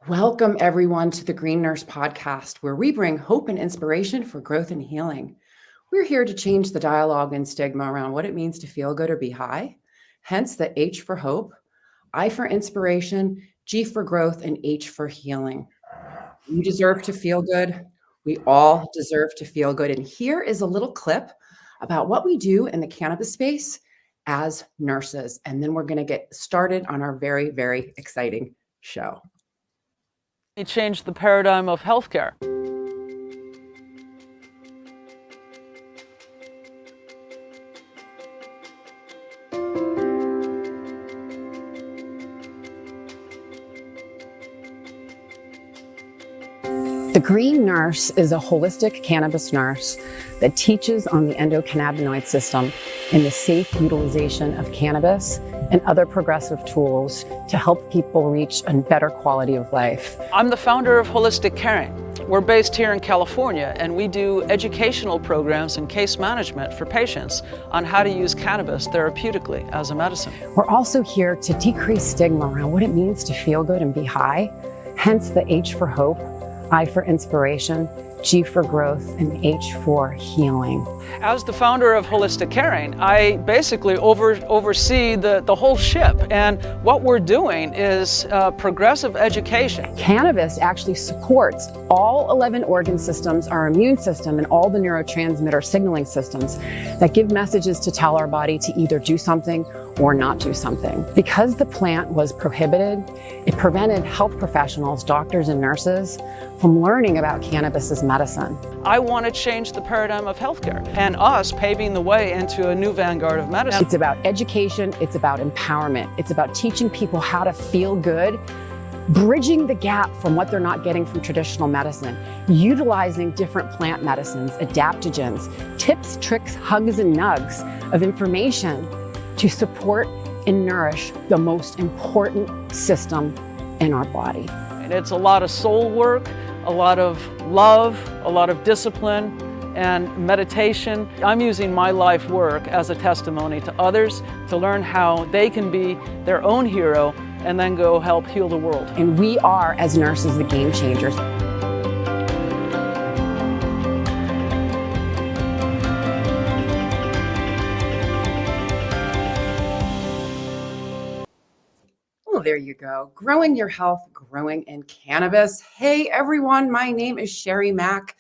Welcome, everyone, to the Green Nurse Podcast, where we bring hope and inspiration for growth and healing. We're here to change the dialogue and stigma around what it means to feel good or be high, hence the H for hope, I for inspiration, G for growth, and H for healing. You deserve to feel good. We all deserve to feel good. And here is a little clip about what we do in the cannabis space as nurses. And then we're going to get started on our very, very exciting show. It changed the paradigm of healthcare. The Green Nurse is a holistic cannabis nurse that teaches on the endocannabinoid system and the safe utilization of cannabis and other progressive tools to help people reach a better quality of life. I'm the founder of Holistic Caring. We're based here in California, and we do educational programs and case management for patients on how to use cannabis therapeutically as a medicine. We're also here to decrease stigma around what it means to feel good and be high, hence the H for hope, I for inspiration, G for growth, and H for healing. As the founder of Holistic Caring, I basically oversee the whole ship, and what we're doing is progressive education. Cannabis actually supports all 11 organ systems, our immune system, and all the neurotransmitter signaling systems that give messages to tell our body to either do something or not do something. Because the plant was prohibited, it prevented health professionals, doctors and nurses from learning about cannabis as medicine. I want to change the paradigm of healthcare and us paving the way into a new vanguard of medicine. It's about education, it's about empowerment, it's about teaching people how to feel good, bridging the gap from what they're not getting from traditional medicine, utilizing different plant medicines, adaptogens, tips, tricks, hugs, and nugs of information to support and nourish the most important system in our body. And it's a lot of soul work, a lot of love, a lot of discipline, and meditation. I'm using my life work as a testimony to others to learn how they can be their own hero and then go help heal the world. And we are, as nurses, the game changers. There you go. Growing your health, growing in cannabis. Hey, everyone. My name is Sherry Mack,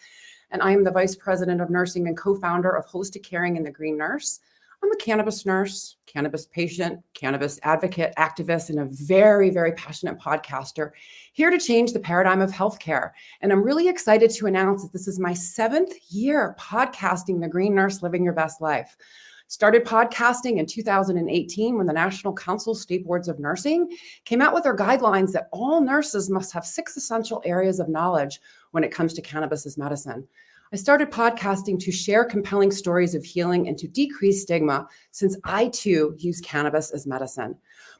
and I am the Vice President of Nursing and co-founder of Holistic Caring and the Green Nurse. I'm a cannabis nurse, cannabis patient, cannabis advocate, activist, and a very, very passionate podcaster here to change the paradigm of healthcare. And I'm really excited to announce that this is my 7th year podcasting The Green Nurse, Living Your Best Life. Started podcasting in 2018 when the National Council of State Boards of Nursing came out with their guidelines that all nurses must have 6 essential areas of knowledge when it comes to cannabis as medicine. I started podcasting to share compelling stories of healing and to decrease stigma, since I too use cannabis as medicine.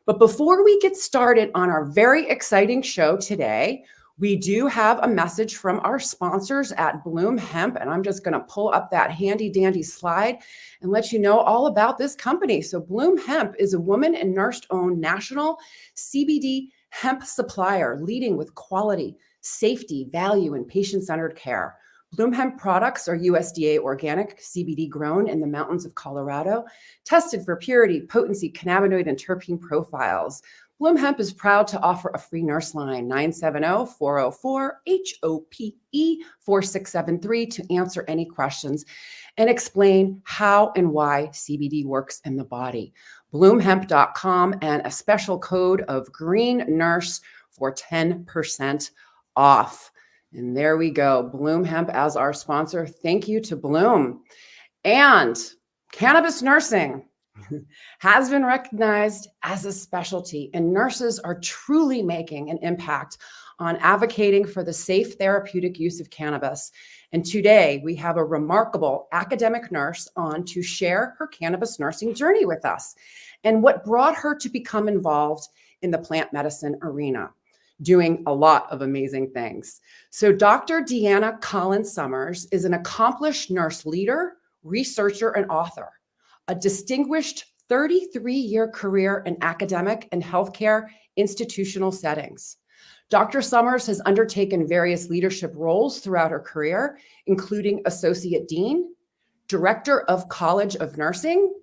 But before we get started on our very exciting show today, we do have a message from our sponsors at Bloom Hemp, and I'm just going to pull up that handy dandy slide and let you know all about this company. So Bloom Hemp is a woman and nurse-owned national CBD hemp supplier, leading with quality, safety, value, and patient-centered care. Bloom Hemp products are USDA organic, CBD grown in the mountains of Colorado, tested for purity, potency, cannabinoid, and terpene profiles. Bloom Hemp is proud to offer a free nurse line, 970-404-HOPE-4673, to answer any questions and explain how and why CBD works in the body. Bloomhemp.com and a special code of Green Nurse for 10% off. And there we go. Bloom Hemp as our sponsor. Thank you to Bloom. And Cannabis Nursing has been recognized as a specialty, and nurses are truly making an impact on advocating for the safe therapeutic use of cannabis. And today we have a remarkable academic nurse on to share her cannabis nursing journey with us and what brought her to become involved in the plant medicine arena, doing a lot of amazing things. So Dr. Deanna Collins Sommers is an accomplished nurse leader, researcher, and author. A distinguished 33-year career in academic and healthcare institutional settings. Dr. Sommers has undertaken various leadership roles throughout her career, including Associate Dean, Director of College of Nursing,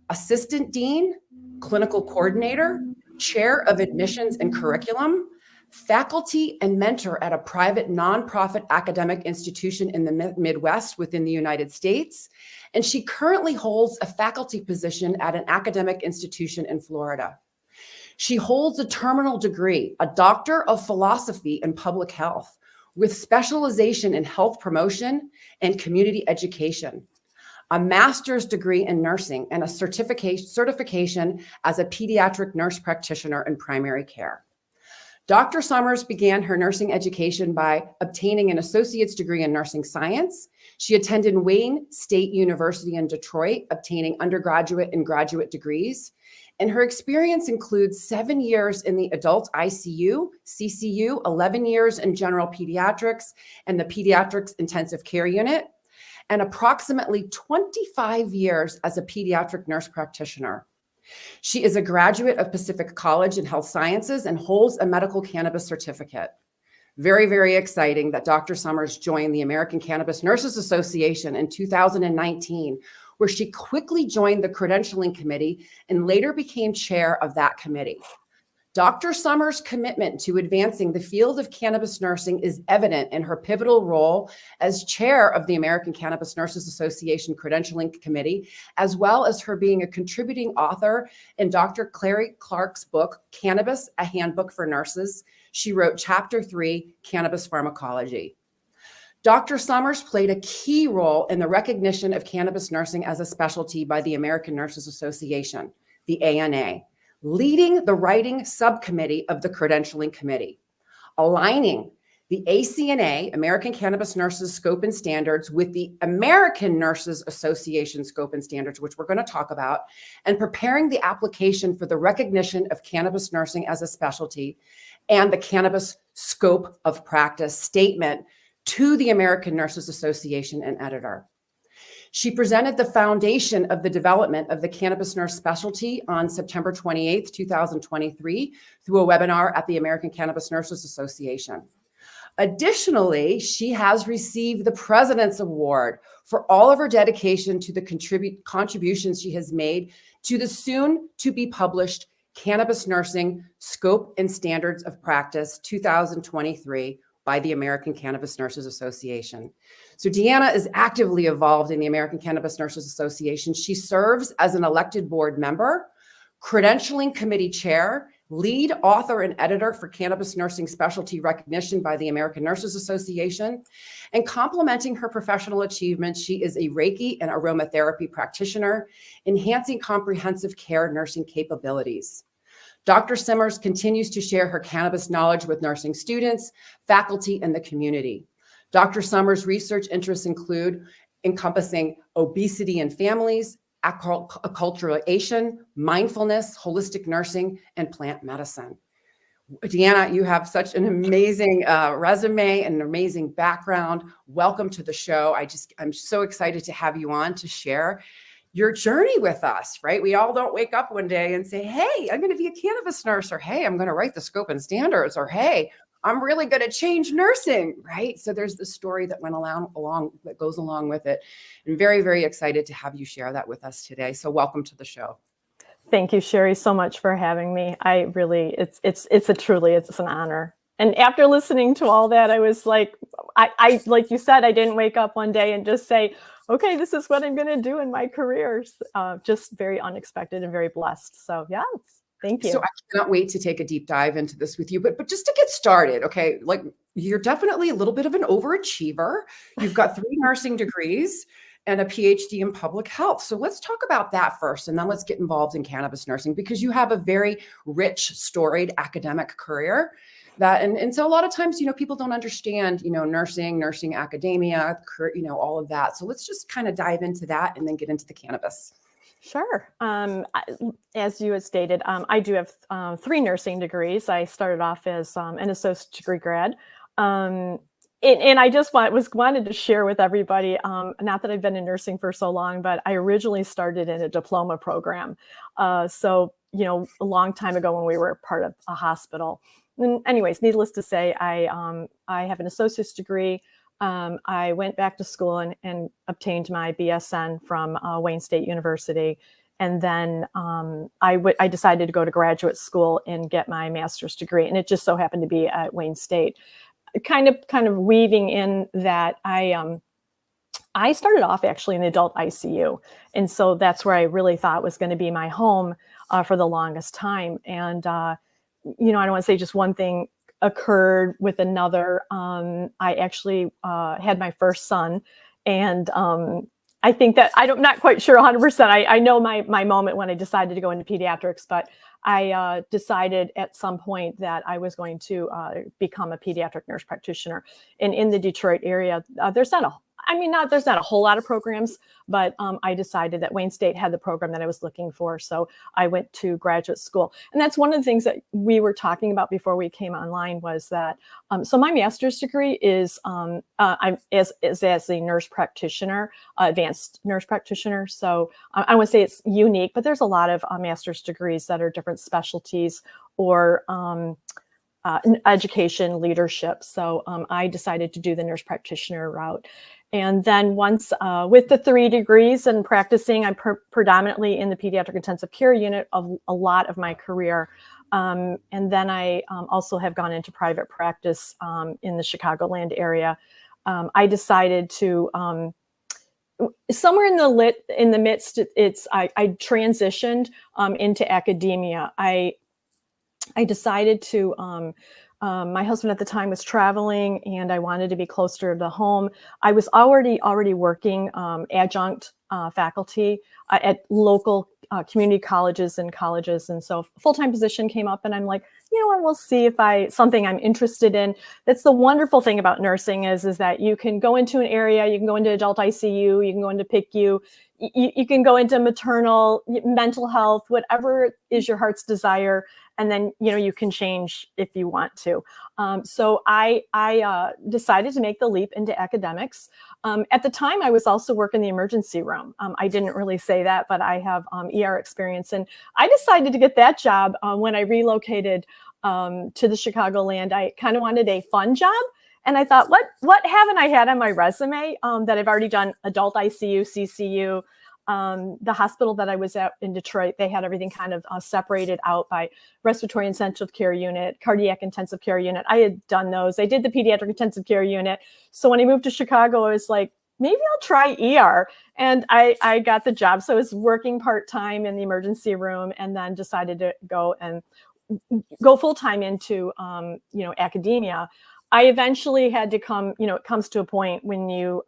Assistant Dean, Clinical Coordinator, Chair of Admissions and Curriculum, faculty and mentor at a private nonprofit academic institution in the Midwest within the United States. And she currently holds a faculty position at an academic institution in Florida. She holds a terminal degree, a Doctor of Philosophy in Public Health, with specialization in health promotion and community education, a master's degree in nursing, and a certification as a pediatric nurse practitioner in primary care. Dr. Sommers began her nursing education by obtaining an associate's degree in nursing science. She attended Wayne State University in Detroit, obtaining undergraduate and graduate degrees. And her experience includes 7 years in the adult ICU, CCU, 11 years in general pediatrics and the pediatrics intensive care unit, and approximately 25 years as a pediatric nurse practitioner. She is a graduate of Pacific College in Health Sciences and holds a medical cannabis certificate. Very, very exciting that Dr. Sommers joined the American Cannabis Nurses Association in 2019, where she quickly joined the credentialing committee and later became chair of that committee. Dr. Sommers' commitment to advancing the field of cannabis nursing is evident in her pivotal role as chair of the American Cannabis Nurses Association Credentialing Committee, as well as her being a contributing author in Dr. Clary Clark's book, Cannabis, A Handbook for Nurses. She wrote Chapter 3, Cannabis Pharmacology. Dr. Sommers played a key role in the recognition of cannabis nursing as a specialty by the American Nurses Association, the ANA, leading the writing subcommittee of the credentialing committee, aligning the ACNA, American Cannabis Nurses Scope and Standards, with the American Nurses Association Scope and Standards, which we're going to talk about, and preparing the application for the recognition of cannabis nursing as a specialty and the Cannabis Scope of Practice statement to the American Nurses Association and editor. She presented the foundation of the development of the cannabis nurse specialty on September 28th, 2023, through a webinar at the American Cannabis Nurses Association. Additionally, she has received the President's Award for all of her dedication to the contributions she has made to the soon-to-be-published Cannabis Nursing Scope and Standards of Practice 2023 by the American Cannabis Nurses Association. So Deanna is actively involved in the American Cannabis Nurses Association. She serves as an elected board member, credentialing committee chair, lead author and editor for Cannabis Nursing Specialty Recognition by the American Nurses Association. And complementing her professional achievements, she is a Reiki and aromatherapy practitioner, enhancing comprehensive care nursing capabilities. Dr. Sommers continues to share her cannabis knowledge with nursing students, faculty, and the community. Dr. Sommers' research interests include encompassing obesity in families, acculturation, mindfulness, holistic nursing, and plant medicine. Deanna, you have such an amazing resume and an amazing background. Welcome to the show. I'm so excited to have you on to share your journey with us, right? We all don't wake up one day and say, hey, I'm going to be a cannabis nurse, or hey, I'm going to write the scope and standards, or hey, I'm really going to change nursing, right? So there's the story that went along that goes along with it. I'm very, very excited to have you share that with us today. So welcome to the show. Thank you, Sherry, so much for having me. I really, it's an honor. And after listening to all that, I was like, I like you said, I didn't wake up one day and just say, okay, this is what I'm going to do in my career. Just very unexpected and very blessed. So yeah, thank you. So I cannot wait to take a deep dive into this with you. But just to get started, okay, like you're definitely a little bit of an overachiever. You've got 3 nursing degrees and a PhD in public health. So let's talk about that first, and then let's get involved in cannabis nursing, because you have a very rich, storied academic career. And so a lot of times, people don't understand, nursing academia, all of that. So let's just kind of dive into that and then get into the cannabis. Sure. As you had stated, I do have 3 nursing degrees. I started off as an associate degree grad. And I just wanted to share with everybody, not that I've been in nursing for so long, but I originally started in a diploma program. So, a long time ago when we were part of a hospital. anyways, needless to say, I have an associate's degree. I went back to school and obtained my BSN from Wayne State University. And then I decided to go to graduate school and get my master's degree. And it just so happened to be at Wayne State. Kind of weaving in that I started off actually in the adult ICU. And so that's where I really thought was going to be my home for the longest time. And, I don't want to say just one thing occurred with another. I actually had my first son, and I think that I'm not quite sure 100%. I know my moment when I decided to go into pediatrics, but I decided at some point that I was going to become a pediatric nurse practitioner. And in the Detroit area, there's not a whole lot of programs, but I decided that Wayne State had the program that I was looking for. So I went to graduate school. And that's one of the things that we were talking about before we came online was that, so my master's degree is as a nurse practitioner, advanced nurse practitioner. So I would say it's unique, but there's a lot of master's degrees that are different specialties or education leadership. So I decided to do the nurse practitioner route. And then once with the 3 degrees and practicing, I'm predominantly in the pediatric intensive care unit of a lot of my career. And then I also have gone into private practice in the Chicagoland area. I decided to somewhere in the midst, I transitioned into academia. I decided to, my husband at the time was traveling and I wanted to be closer to home. I was already working adjunct faculty at local community colleges. And so full-time position came up and I'm like, you know what, we'll see if something I'm interested in. That's the wonderful thing about nursing is that you can go into an area, you can go into adult ICU, you can go into PICU, you can go into maternal, mental health, whatever is your heart's desire. And then, you can change if you want to. So I decided to make the leap into academics. At the time, I was also working in the emergency room. I didn't really say that, but I have ER experience. And I decided to get that job when I relocated to the Chicagoland. I kind of wanted a fun job. And I thought, what haven't I had on my resume that I've already done adult ICU, CCU, the hospital that I was at in Detroit, they had everything kind of separated out by respiratory intensive care unit, cardiac intensive care unit. I had done those. I did the pediatric intensive care unit. So when I moved to Chicago, I was like, maybe I'll try ER. And I got the job. So I was working part-time in the emergency room and then decided to go full-time into, academia. I eventually had to come, it comes to a point when you,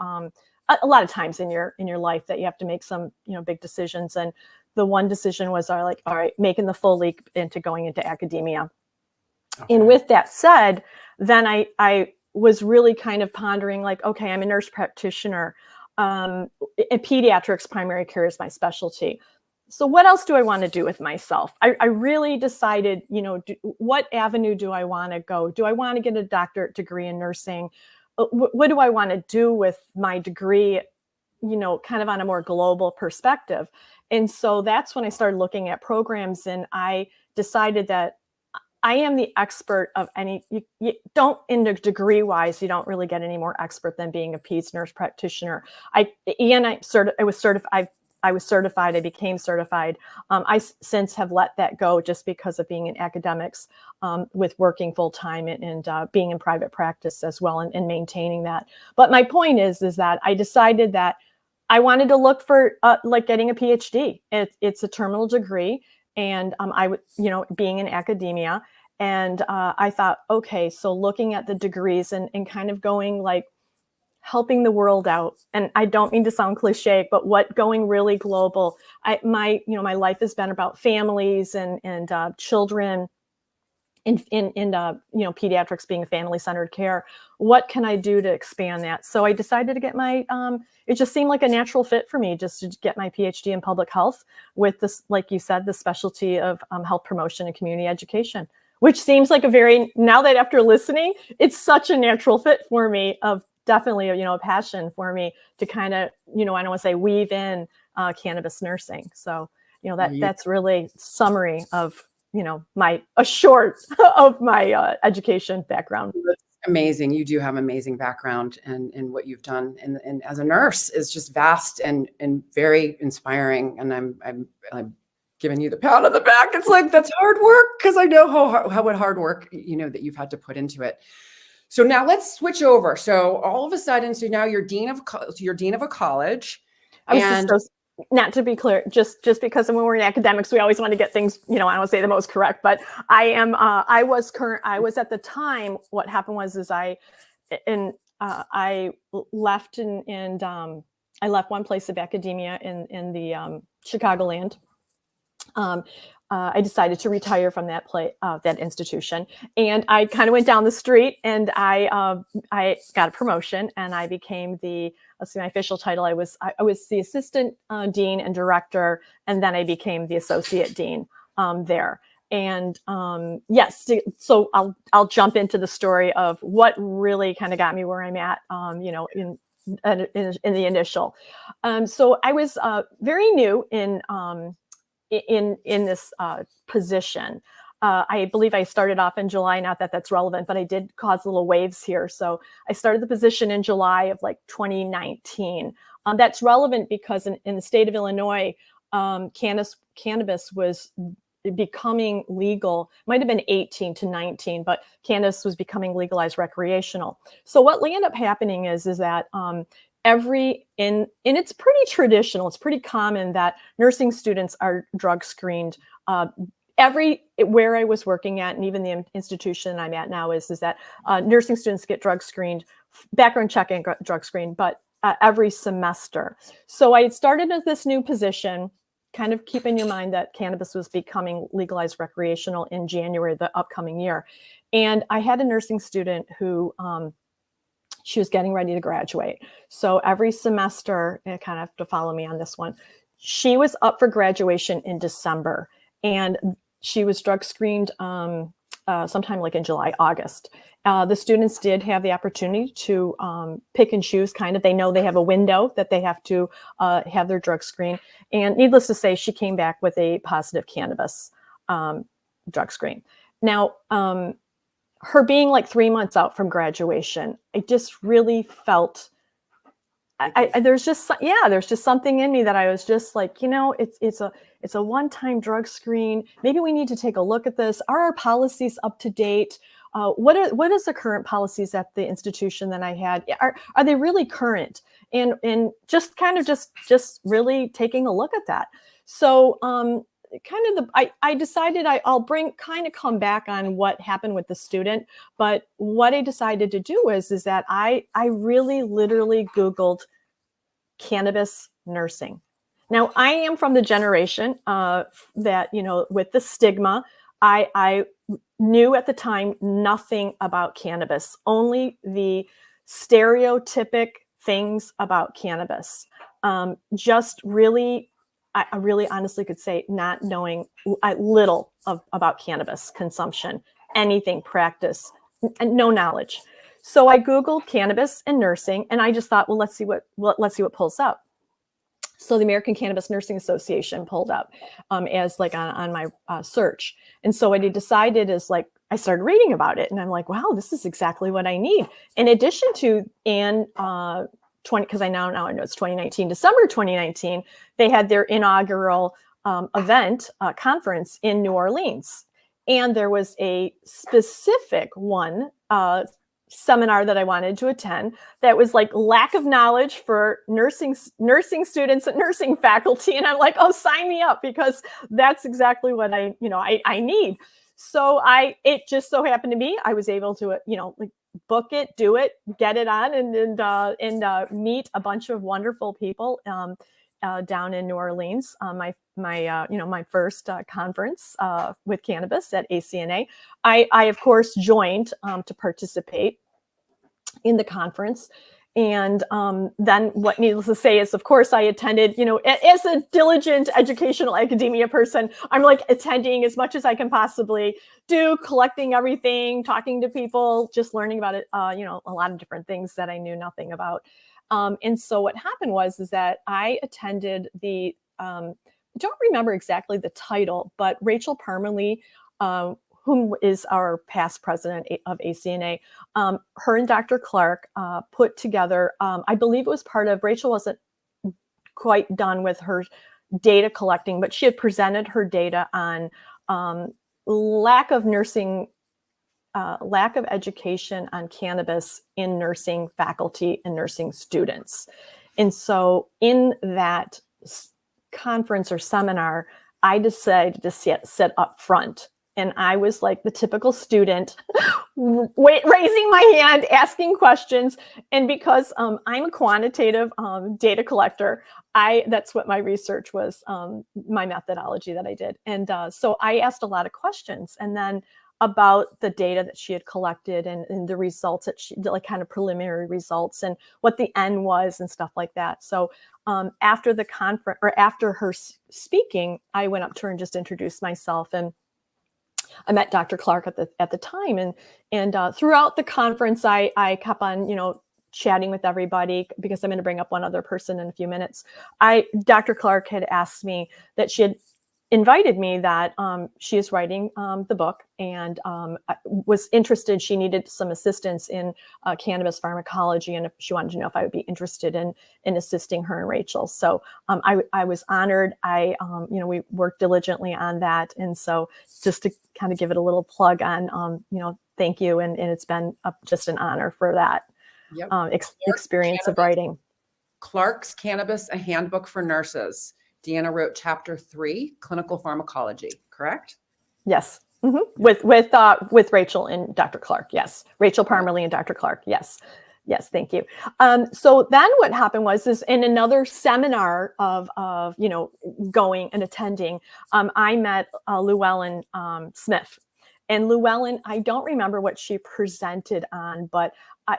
a lot of times in your life that you have to make some, big decisions. And the one decision was all right, making the full leap into going into academia. Okay. And with that said, then I was really kind of pondering okay, I'm a nurse practitioner. In pediatrics, primary care is my specialty. So what else do I want to do with myself? I really decided, what avenue do I want to go? Do I want to get a doctorate degree in nursing? What do I want to do with my degree, kind of on a more global perspective? And so that's when I started looking at programs and I decided that I am the expert of any, you don't, in the degree wise, you don't really get any more expert than being a peds nurse practitioner. I was certified, I became certified. I since have let that go just because of being in academics with working full time and being in private practice as well and maintaining that. But my point is that I decided that I wanted to look for getting a PhD. It's a terminal degree and I would, being in academia. And I thought, okay, so looking at the degrees and kind of going helping the world out. And I don't mean to sound cliche, but going really global. My life has been about families and children in pediatrics being family-centered care. What can I do to expand that? So I decided to get it just seemed like a natural fit for me just to get my PhD in public health with this, like you said, the specialty of health promotion and community education, which seems like now that after listening, it's such a natural fit for me of definitely, a passion for me to kind of, I don't want to say weave in cannabis nursing. So, that's really summary of a short of my education background. That's amazing. You do have amazing background, and what you've done and as a nurse is just vast and very inspiring. And I'm giving you the pat on the back. It's like, that's hard work, because I know how what hard work, that you've had to put into it. So now let's switch over. So all of a sudden, so now you're dean of a college. Not to be clear, just because when we're in academics, we always want to get things, I don't want to say the most correct, but I was at the time, what happened was, I left I left one place of academia in the Chicagoland. I decided to retire from that institution, and I kind of went down the street, and I got a promotion, and I became let's see, my official title. I was the assistant dean and director, and then I became the associate dean there. And yes, so I'll jump into the story of what really kind of got me where I'm at, in the initial. So I was very new in this position. I believe I started off in July, not that that's relevant, but I did cause little waves here. So I started the position in July of 2019. That's relevant because in the state of Illinois, cannabis was becoming legal. Might have been 18 to 19, but cannabis was becoming legalized recreational. So what ended up happening is that and it's pretty traditional, it's pretty common that nursing students are drug screened. Where I was working at, and even the institution I'm at now, is that nursing students get drug screened, background check and drug screened, but every semester. So I had started at this new position, kind of keeping in mind that cannabis was becoming legalized recreational in January, the upcoming year. And I had a nursing student who, she was getting ready to graduate. So every semester, and kind of have to follow me on this one, she was up for graduation in December, and she was drug screened sometime in July, August. The students did have the opportunity to pick and choose, they know they have a window that they have to have their drug screen. And needless to say, she came back with a positive cannabis drug screen. Now, her being 3 months out from graduation, I just really felt, there's just something in me that I was just it's a one-time drug screen. Maybe we need to take a look at this. Are our policies up to date? What is the current policies at the institution that I had? Are they really current? And just really taking a look at that. So I decided I'll come back on what happened with the student. But what I decided to do is that I really literally Googled cannabis nursing. Now, I am from the generation that, with the stigma, I knew at the time nothing about cannabis, only the stereotypic things about cannabis. Just really, I really honestly could say not knowing little about cannabis consumption, anything, practice, and no knowledge. So I Googled cannabis and nursing, and I just thought, well, let's see what pulls up. So the American Cannabis Nursing Association pulled up as on my search. And so what I decided is I started reading about it, and I'm like, wow, this is exactly what I need. In addition to, because I know it's 2019, December 2019, they had their inaugural conference in New Orleans. And there was a specific one seminar that I wanted to attend that was lack of knowledge for nursing students and nursing faculty. And I'm like, oh, sign me up, because that's exactly what I need. So it just so happened to be, I was able to, book it, do it, get it on, and meet a bunch of wonderful people down in New Orleans. My first conference with cannabis at ACNA. I of course joined to participate in the conference. And then what needless to say is, of course, I attended, as a diligent educational academia person, I'm attending as much as I can possibly do, collecting everything, talking to people, just learning about it, a lot of different things that I knew nothing about. And so what happened was that I attended I don't remember exactly the title, but Rachel Parmalee whom is our past president of ACNA, her and Dr. Clark put together, I believe it was part of, Rachel wasn't quite done with her data collecting, but she had presented her data on lack of education on cannabis in nursing faculty and nursing students. And so in that conference or seminar, I decided to sit up front. And I was like the typical student, raising my hand, asking questions. And because I'm a quantitative data collector, that's what my research was, my methodology that I did. And so I asked a lot of questions, and then about the data that she had collected and the results that she, like kind of preliminary results and what the N was and stuff like that. So after the conference, or after her speaking, I went up to her and just introduced myself, and I met Dr. Clark at the time, and throughout the conference, I kept on, chatting with everybody, because I'm going to bring up one other person in a few minutes. Dr. Clark had asked me that she had invited me, that she is writing the book, and was interested. She needed some assistance in cannabis pharmacology, and if she wanted to know if I would be interested in assisting her and Rachel. So I was honored. We worked diligently on that, and so just to kind of give it a little plug on, thank you, and it's been just an honor for that experience of writing. Clark's Cannabis: A Handbook for Nurses. Deanna wrote chapter 3, clinical pharmacology, correct? Yes. Mm-hmm. With Rachel and Dr. Clark. Yes. Rachel Parmerly and Dr. Clark. Yes. Yes. Thank you. So then what happened was in another seminar of going and attending, I met Llewellyn Smith. And Llewellyn, I don't remember what she presented on, but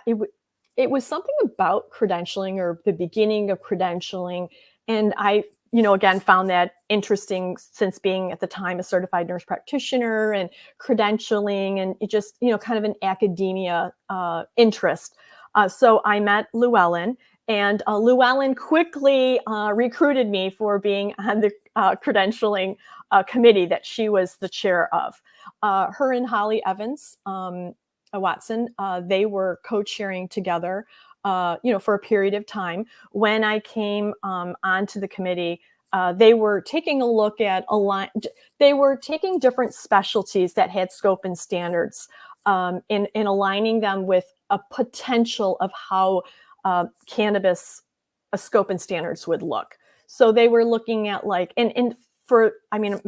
it was something about credentialing, or the beginning of credentialing. And I again, found that interesting, since being at the time a certified nurse practitioner and credentialing, and it just, kind of an academia interest. So I met Llewellyn, and Llewellyn quickly recruited me for being on the credentialing committee that she was the chair of. Her and Holly Evans Watson, they were co-chairing together, for a period of time. When I came onto the committee, they were taking a look at they were taking different specialties that had scope and standards, and aligning them with a potential of how cannabis scope and standards would look. So they were looking at a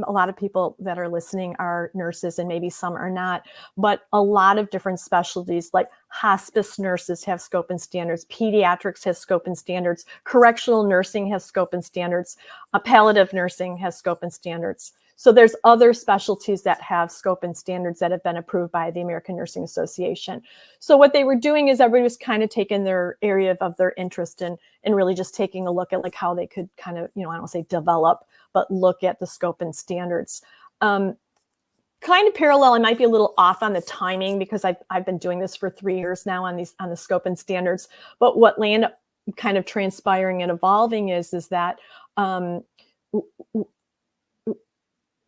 lot of people that are listening are nurses, and maybe some are not, but a lot of different specialties, like hospice nurses have scope and standards, pediatrics has scope and standards, correctional nursing has scope and standards, palliative nursing has scope and standards. So there's other specialties that have scope and standards that have been approved by the American Nursing Association. So what they were doing is everybody was kind of taking their area of their interest and really just taking a look at like how they could kind of, I don't want to say develop, but look at the scope and standards. Kind of parallel, I might be a little off on the timing, because I've been doing this for 3 years now on the scope and standards. But what ended up kind of transpiring and evolving is that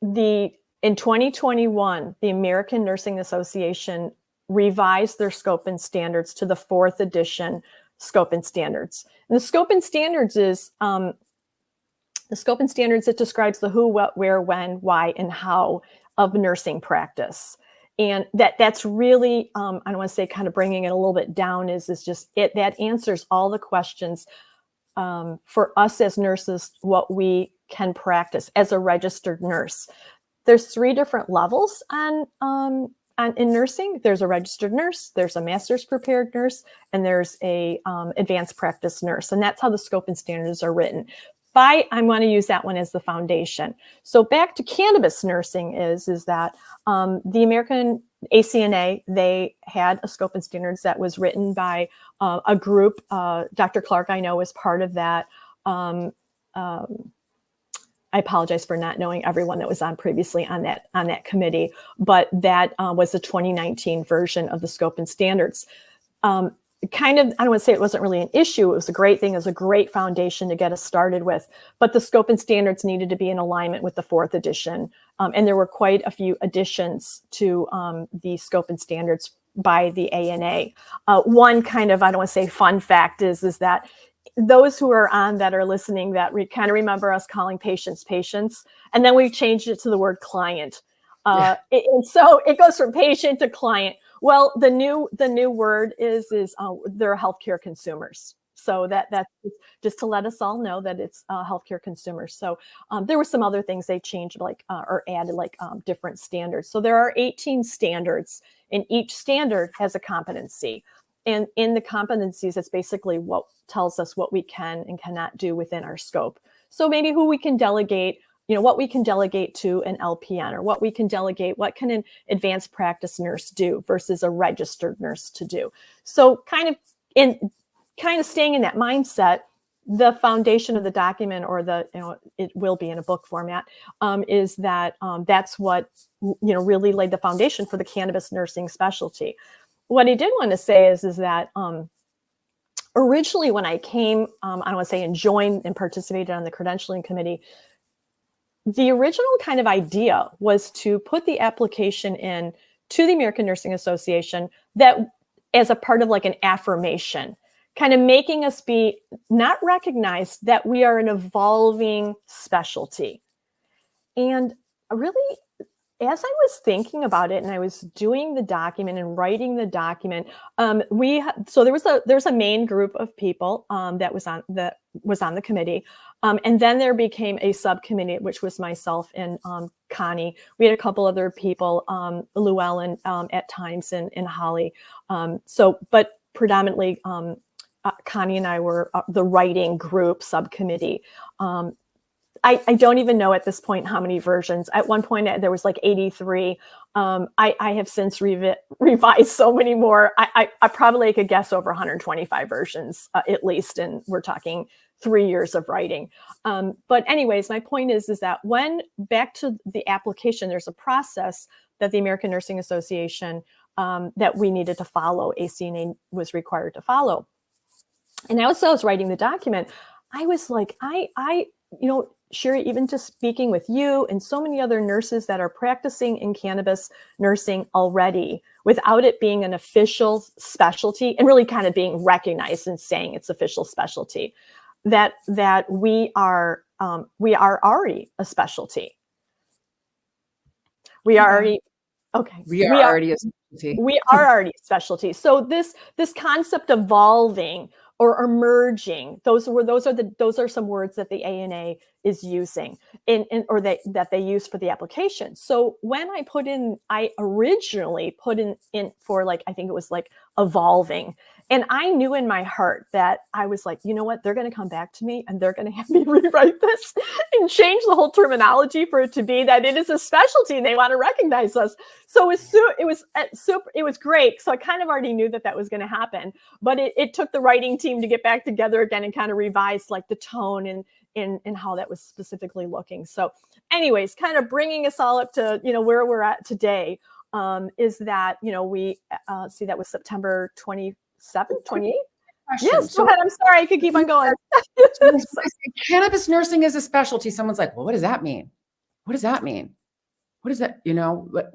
in 2021, the American Nursing Association revised their scope and standards to the 4th edition scope and standards. And the scope and standards is it describes the who, what, where, when, why, and how of nursing practice. And that's really, I don't want to say kind of bringing it a little bit down, is just it that answers all the questions for us as nurses, what we can practice as a registered nurse. There's 3 different levels in nursing. There's a registered nurse, there's a master's prepared nurse, and there's a advanced practice nurse. And that's how the scope and standards are written. I want to use that one as the foundation. So back to cannabis nursing is that the American ACNA, they had a scope and standards that was written by a group. Dr. Clark, I know, was part of that. I apologize for not knowing everyone that was on previously on that committee, but that was the 2019 version of the scope and standards. Kind of, I don't want to say it wasn't really an issue. It was a great thing. It was a great foundation to get us started with. But the scope and standards needed to be in alignment with the 4th edition And there were quite a few additions to the scope and standards by the ANA. One kind of, I don't want to say fun fact is that those who are on that are listening that kind of remember us calling patients, and then we changed it to the word client. And so it goes from patient to client. Well, the new word is they're healthcare consumers. So that's just to let us all know that it's healthcare consumers. So there were some other things they changed, like or added, like different standards. So there are 18 standards, and each standard has a competency. And in the competencies, it's basically what tells us what we can and cannot do within our scope. So maybe who we can delegate, what we can delegate to an LPN, or what we can delegate, what can an advanced practice nurse do versus a registered nurse to do. So kind of staying in that mindset, the foundation of the document, or it will be in a book format, is that that's what, really laid the foundation for the cannabis nursing specialty. What I did want to say is that originally when I came, I don't want to say and joined and participated on the credentialing committee, the original kind of idea was to put the application in to the American Nursing Association that as a part of like an affirmation, kind of making us be not recognized that we are an evolving specialty. And really, as I was thinking about it and I was doing the document and writing the document, so there was a main group of people that was on the committee, and then there became a subcommittee, which was myself and Connie. We had a couple other people, Llewellyn at times, and Holly. But predominantly, Connie and I were the writing group subcommittee. I don't even know at this point how many versions. At one point, there was like 83. I have since revised so many more. I probably could guess over 125 versions at least, and we're talking 3 years of writing. But anyways, my point is that when back to the application, there's a process that the American Nursing Association that we needed to follow, ACNA was required to follow. And as I was writing the document, I was like, Sherry, even just speaking with you and so many other nurses that are practicing in cannabis nursing already without it being an official specialty and really kind of being recognized and saying it's official specialty, that we are already a specialty. We are already okay. We are already a specialty. We are already a specialty. So this concept of evolving or emerging, those are some words that the ANA is using that they use for the application. So when I originally put in for like, I think it was like evolving. And I knew in my heart that I was like, you know what, they're going to come back to me and they're going to have me rewrite this and change the whole terminology for it to be that it is a specialty and they want to recognize us. So it was great. So I kind of already knew that was going to happen, but it took the writing team to get back together again and kind of revise like the tone and how that was specifically looking. So anyways, kind of bringing us all up to, where we're at today, is that, we see that was September 27th, 28th. Yes, go ahead. I'm sorry. I could keep on going. Cannabis nursing is a specialty. Someone's like, well, what does that mean? What does that mean? What is that?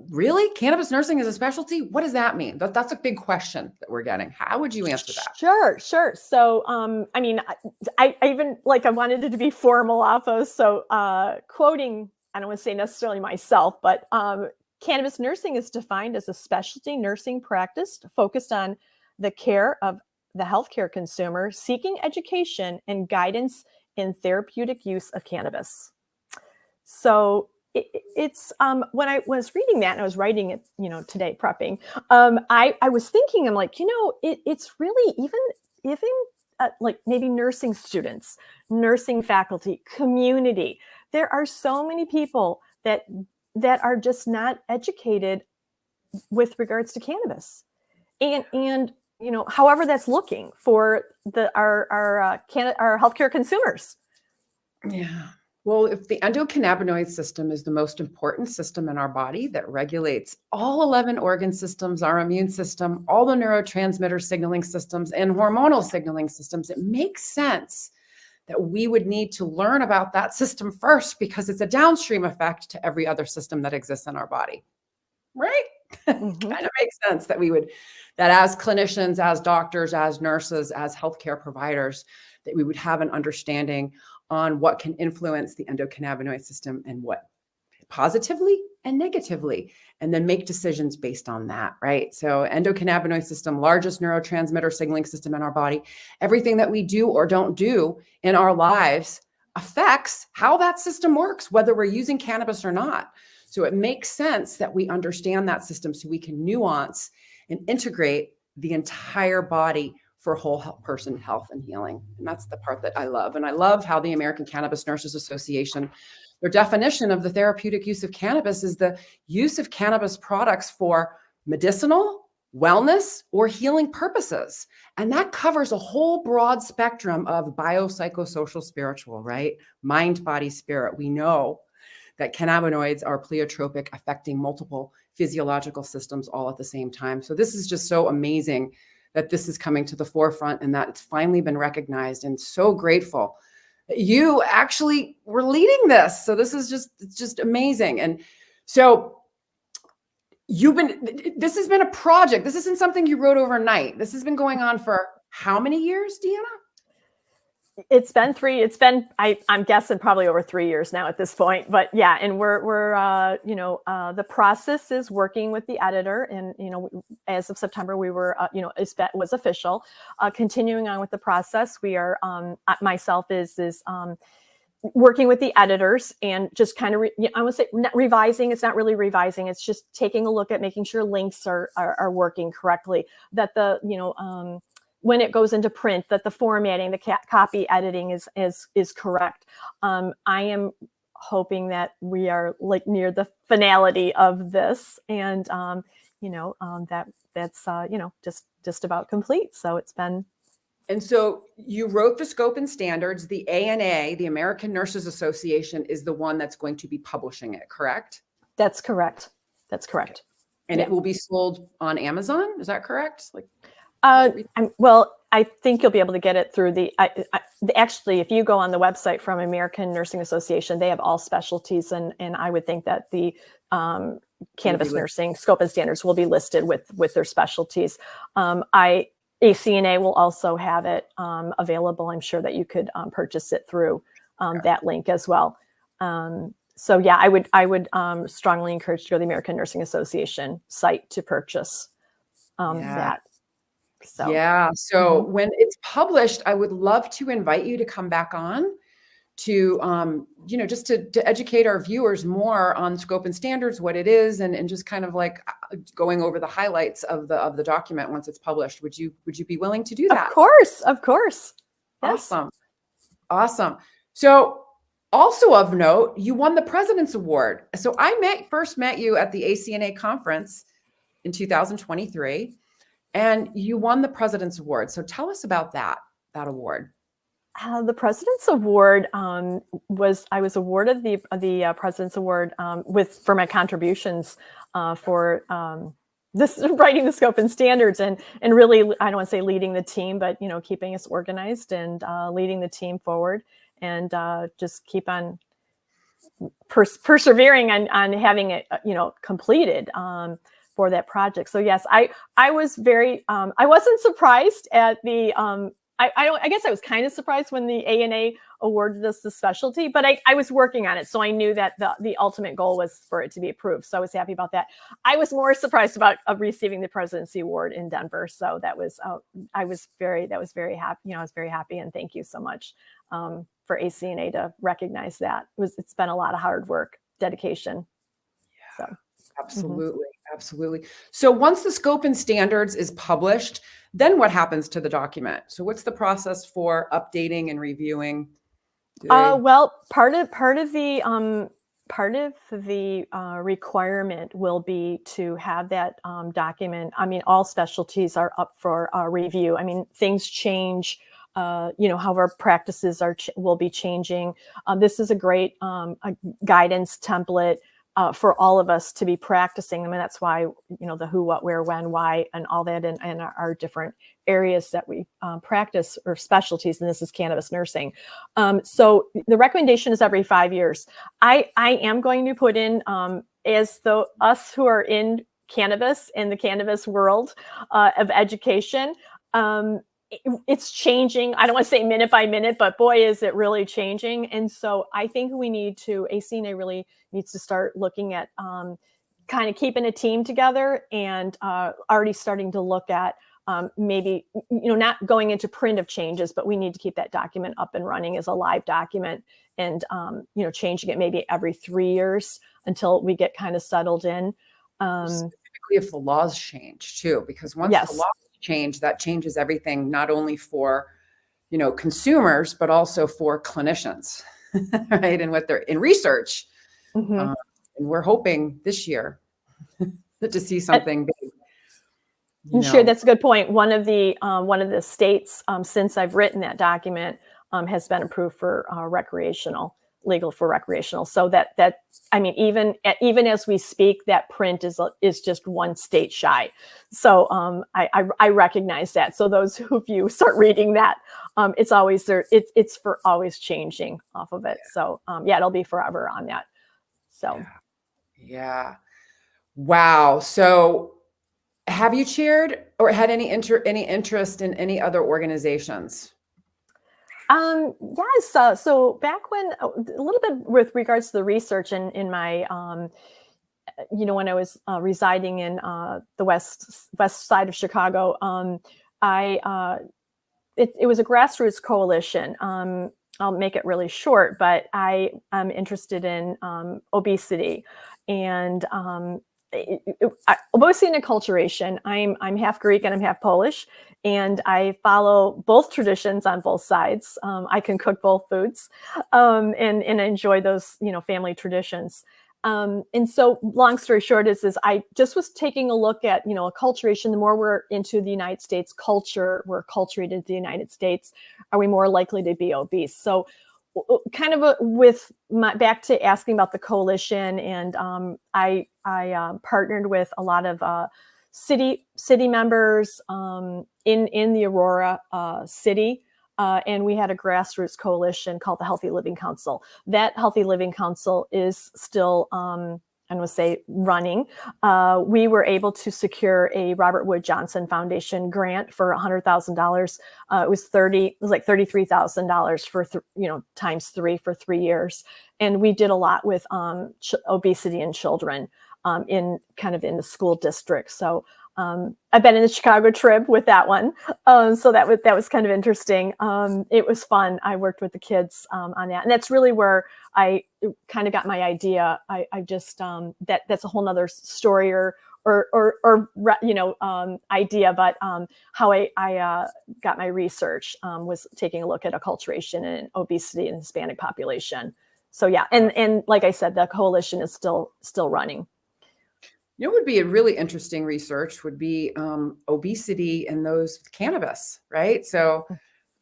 Really? Cannabis nursing is a specialty? What does that mean? That's a big question that we're getting. How would you answer that? Sure. So, I even I wanted it to be formal off of, so quoting, I don't want to say necessarily myself, but cannabis nursing is defined as a specialty nursing practice focused on the care of the healthcare consumer seeking education and guidance in therapeutic use of cannabis. So it's when I was reading that and I was writing it, today prepping, I was thinking, I'm like, it's really even like maybe nursing students, nursing faculty, community. There are so many people that are just not educated with regards to cannabis, and however that's looking for our healthcare consumers. Yeah. Well, if the endocannabinoid system is the most important system in our body that regulates all 11 organ systems, our immune system, all the neurotransmitter signaling systems, and hormonal signaling systems, it makes sense that we would need to learn about that system first because it's a downstream effect to every other system that exists in our body. Right? Mhm. Kind of makes sense that that as clinicians, as doctors, as nurses, as healthcare providers, that we would have an understanding on what can influence the endocannabinoid system and what positively and negatively, and then make decisions based on that, right? So endocannabinoid system, largest neurotransmitter signaling system in our body, everything that we do or don't do in our lives affects how that system works, whether we're using cannabis or not. So it makes sense that we understand that system so we can nuance and integrate the entire body for whole person health and healing. And that's the part that I love. And I love how the American Cannabis Nurses Association, their definition of the therapeutic use of cannabis is the use of cannabis products for medicinal, wellness, or healing purposes. And that covers a whole broad spectrum of biopsychosocial spiritual, right? Mind, body, spirit. We know that cannabinoids are pleiotropic, affecting multiple physiological systems all at the same time. So this is just so amazing that this is coming to the forefront and that it's finally been recognized, and so grateful that you actually were leading this. So this is it's just amazing. And so this has been a project. This isn't something you wrote overnight. This has been going on for how many years, Deanna? I'm guessing probably over 3 years now at this point, but yeah. And the process is working with the editor, and, as of September, we were, it was official, continuing on with the process. We are, myself is working with the editors and just kind of, I would say revising. It's not really revising. It's just taking a look at making sure links are working correctly, that when it goes into print, that the formatting, the copy editing is correct. I am hoping that we are near the finality of this, and that's just about complete. So it's been. And so you wrote the scope and standards. The ANA, the American Nurses Association, is the one that's going to be publishing it, correct? That's correct. That's correct. And it will be sold on Amazon. Is that correct? I think you'll be able to get it through actually, if you go on the website from American Nursing Association, they have all specialties. And I would think that the cannabis nursing scope and standards will be listed with their specialties. ACNA will also have it available. I'm sure that you could purchase it through that link as well. So yeah, I would strongly encourage you to go to the American Nursing Association site to purchase that. So when it's published, I would love to invite you to come back on to, just to educate our viewers more on scope and standards, what it is, and just kind of going over the highlights of the document once it's published. Would you be willing to do that? Of course. Yes. Awesome. So also of note, you won the President's Award. So I first met you at the ACNA conference in 2023. And you won the President's Award. So tell us about that award. The President's Award I was awarded the President's Award for my contributions for this writing the scope and standards, and really, I don't want to say leading the team, but keeping us organized and leading the team forward, and just keep on persevering on having it completed. For that project. So yes, I was very, I wasn't surprised at the, I guess I was kind of surprised when the ANA awarded us the specialty, but I was working on it. So I knew that the ultimate goal was for it to be approved. So I was happy about that. I was more surprised about receiving the Presidency Award in Denver. So that was, I was very happy. I was very happy, and thank you so much for ACNA to recognize that. It's been a lot of hard work, dedication. Yeah. So. Absolutely. So once the scope and standards is published, then what happens to the document? So what's the process for updating and reviewing? Well, part of the requirement will be to have that document. I mean, all specialties are up for review. I mean, things change. How our practices will be changing. This is a great guidance template for all of us to be practicing them. And that's why, the who, what, where, when, why, and all that in our different areas that we practice or specialties. And this is cannabis nursing. So the recommendation is every 5 years. I am going to put in, as though us who are in cannabis, in the cannabis world of education, it's changing. I don't want to say minute by minute, but boy, is it really changing. And so I think we need to, ACNA really needs to start looking at kind of keeping a team together and already starting to look at maybe, not going into print of changes, but we need to keep that document up and running as a live document and, changing it maybe every 3 years until we get kind of settled in. Specifically if the laws change too, because once Yes. the laws change, that changes everything, not only for, consumers, but also for clinicians, right? And what they're in research. Mm-hmm. And we're hoping this year to see something big. Sure, that's a good point. One of the states, since I've written that document, has been approved for legal for recreational. So that even as we speak, that print is just one state shy. So I recognize that. So those of you start reading that, it's always there. It's for always changing off of it. So it'll be forever on that. So yeah. Wow. So have you chaired or had any interest in any other organizations? Yes. So back when, a little bit with regards to the research in my, when I was residing in the west side of Chicago, it was a grassroots coalition. I'll make it really short, but I am interested in obesity and obesity and acculturation. I'm half Greek and I'm half Polish, and I follow both traditions on both sides. I can cook both foods, and enjoy those, family traditions. And so long story short is I just was taking a look at, acculturation. The more we're into the United States culture, we're acculturated into the United States, are we more likely to be obese? So kind of with my back to asking about the coalition, and I partnered with a lot of city members in the Aurora city, and we had a grassroots coalition called the Healthy Living Council. That Healthy Living Council is still, I would say, running. We were able to secure a Robert Wood Johnson Foundation grant for $100,000. It was like $33,000 for times 3 for 3 years, and we did a lot with obesity in children in the school district. So I've been in the Chicago trip with that one. So that was kind of interesting. It was fun. I worked with the kids on that. And that's really where I kind of got my idea. I just, that's a whole nother story or idea, but how I got my research was taking a look at acculturation and obesity in the Hispanic population. So yeah, and like I said, the coalition is still running. Would be a really interesting research would be obesity and those with cannabis, right? So,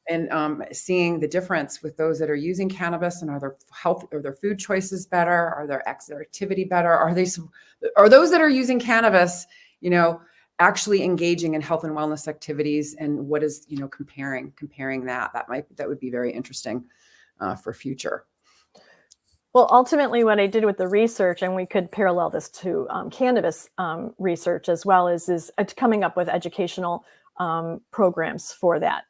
and seeing the difference with those that are using cannabis, and are their health or their food choices better? Are their activity better? Are those that are using cannabis, actually engaging in health and wellness activities? And what is, comparing that would be very interesting for future. Well, ultimately, what I did with the research, and we could parallel this to cannabis research as well, is coming up with educational programs for that.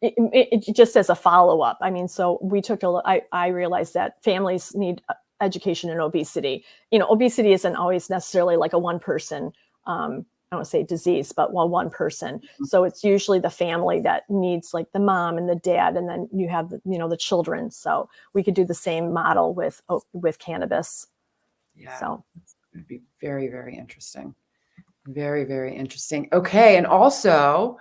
It just as a follow-up. I mean, so we took I realized that families need education in obesity. Obesity isn't always necessarily like a one person, I don't want to say disease, but one person. So it's usually the family that needs, like the mom and the dad, and then you have the children. So we could do the same model with cannabis. Yeah, so it'd be very, very interesting. Very, very interesting. Okay, and also,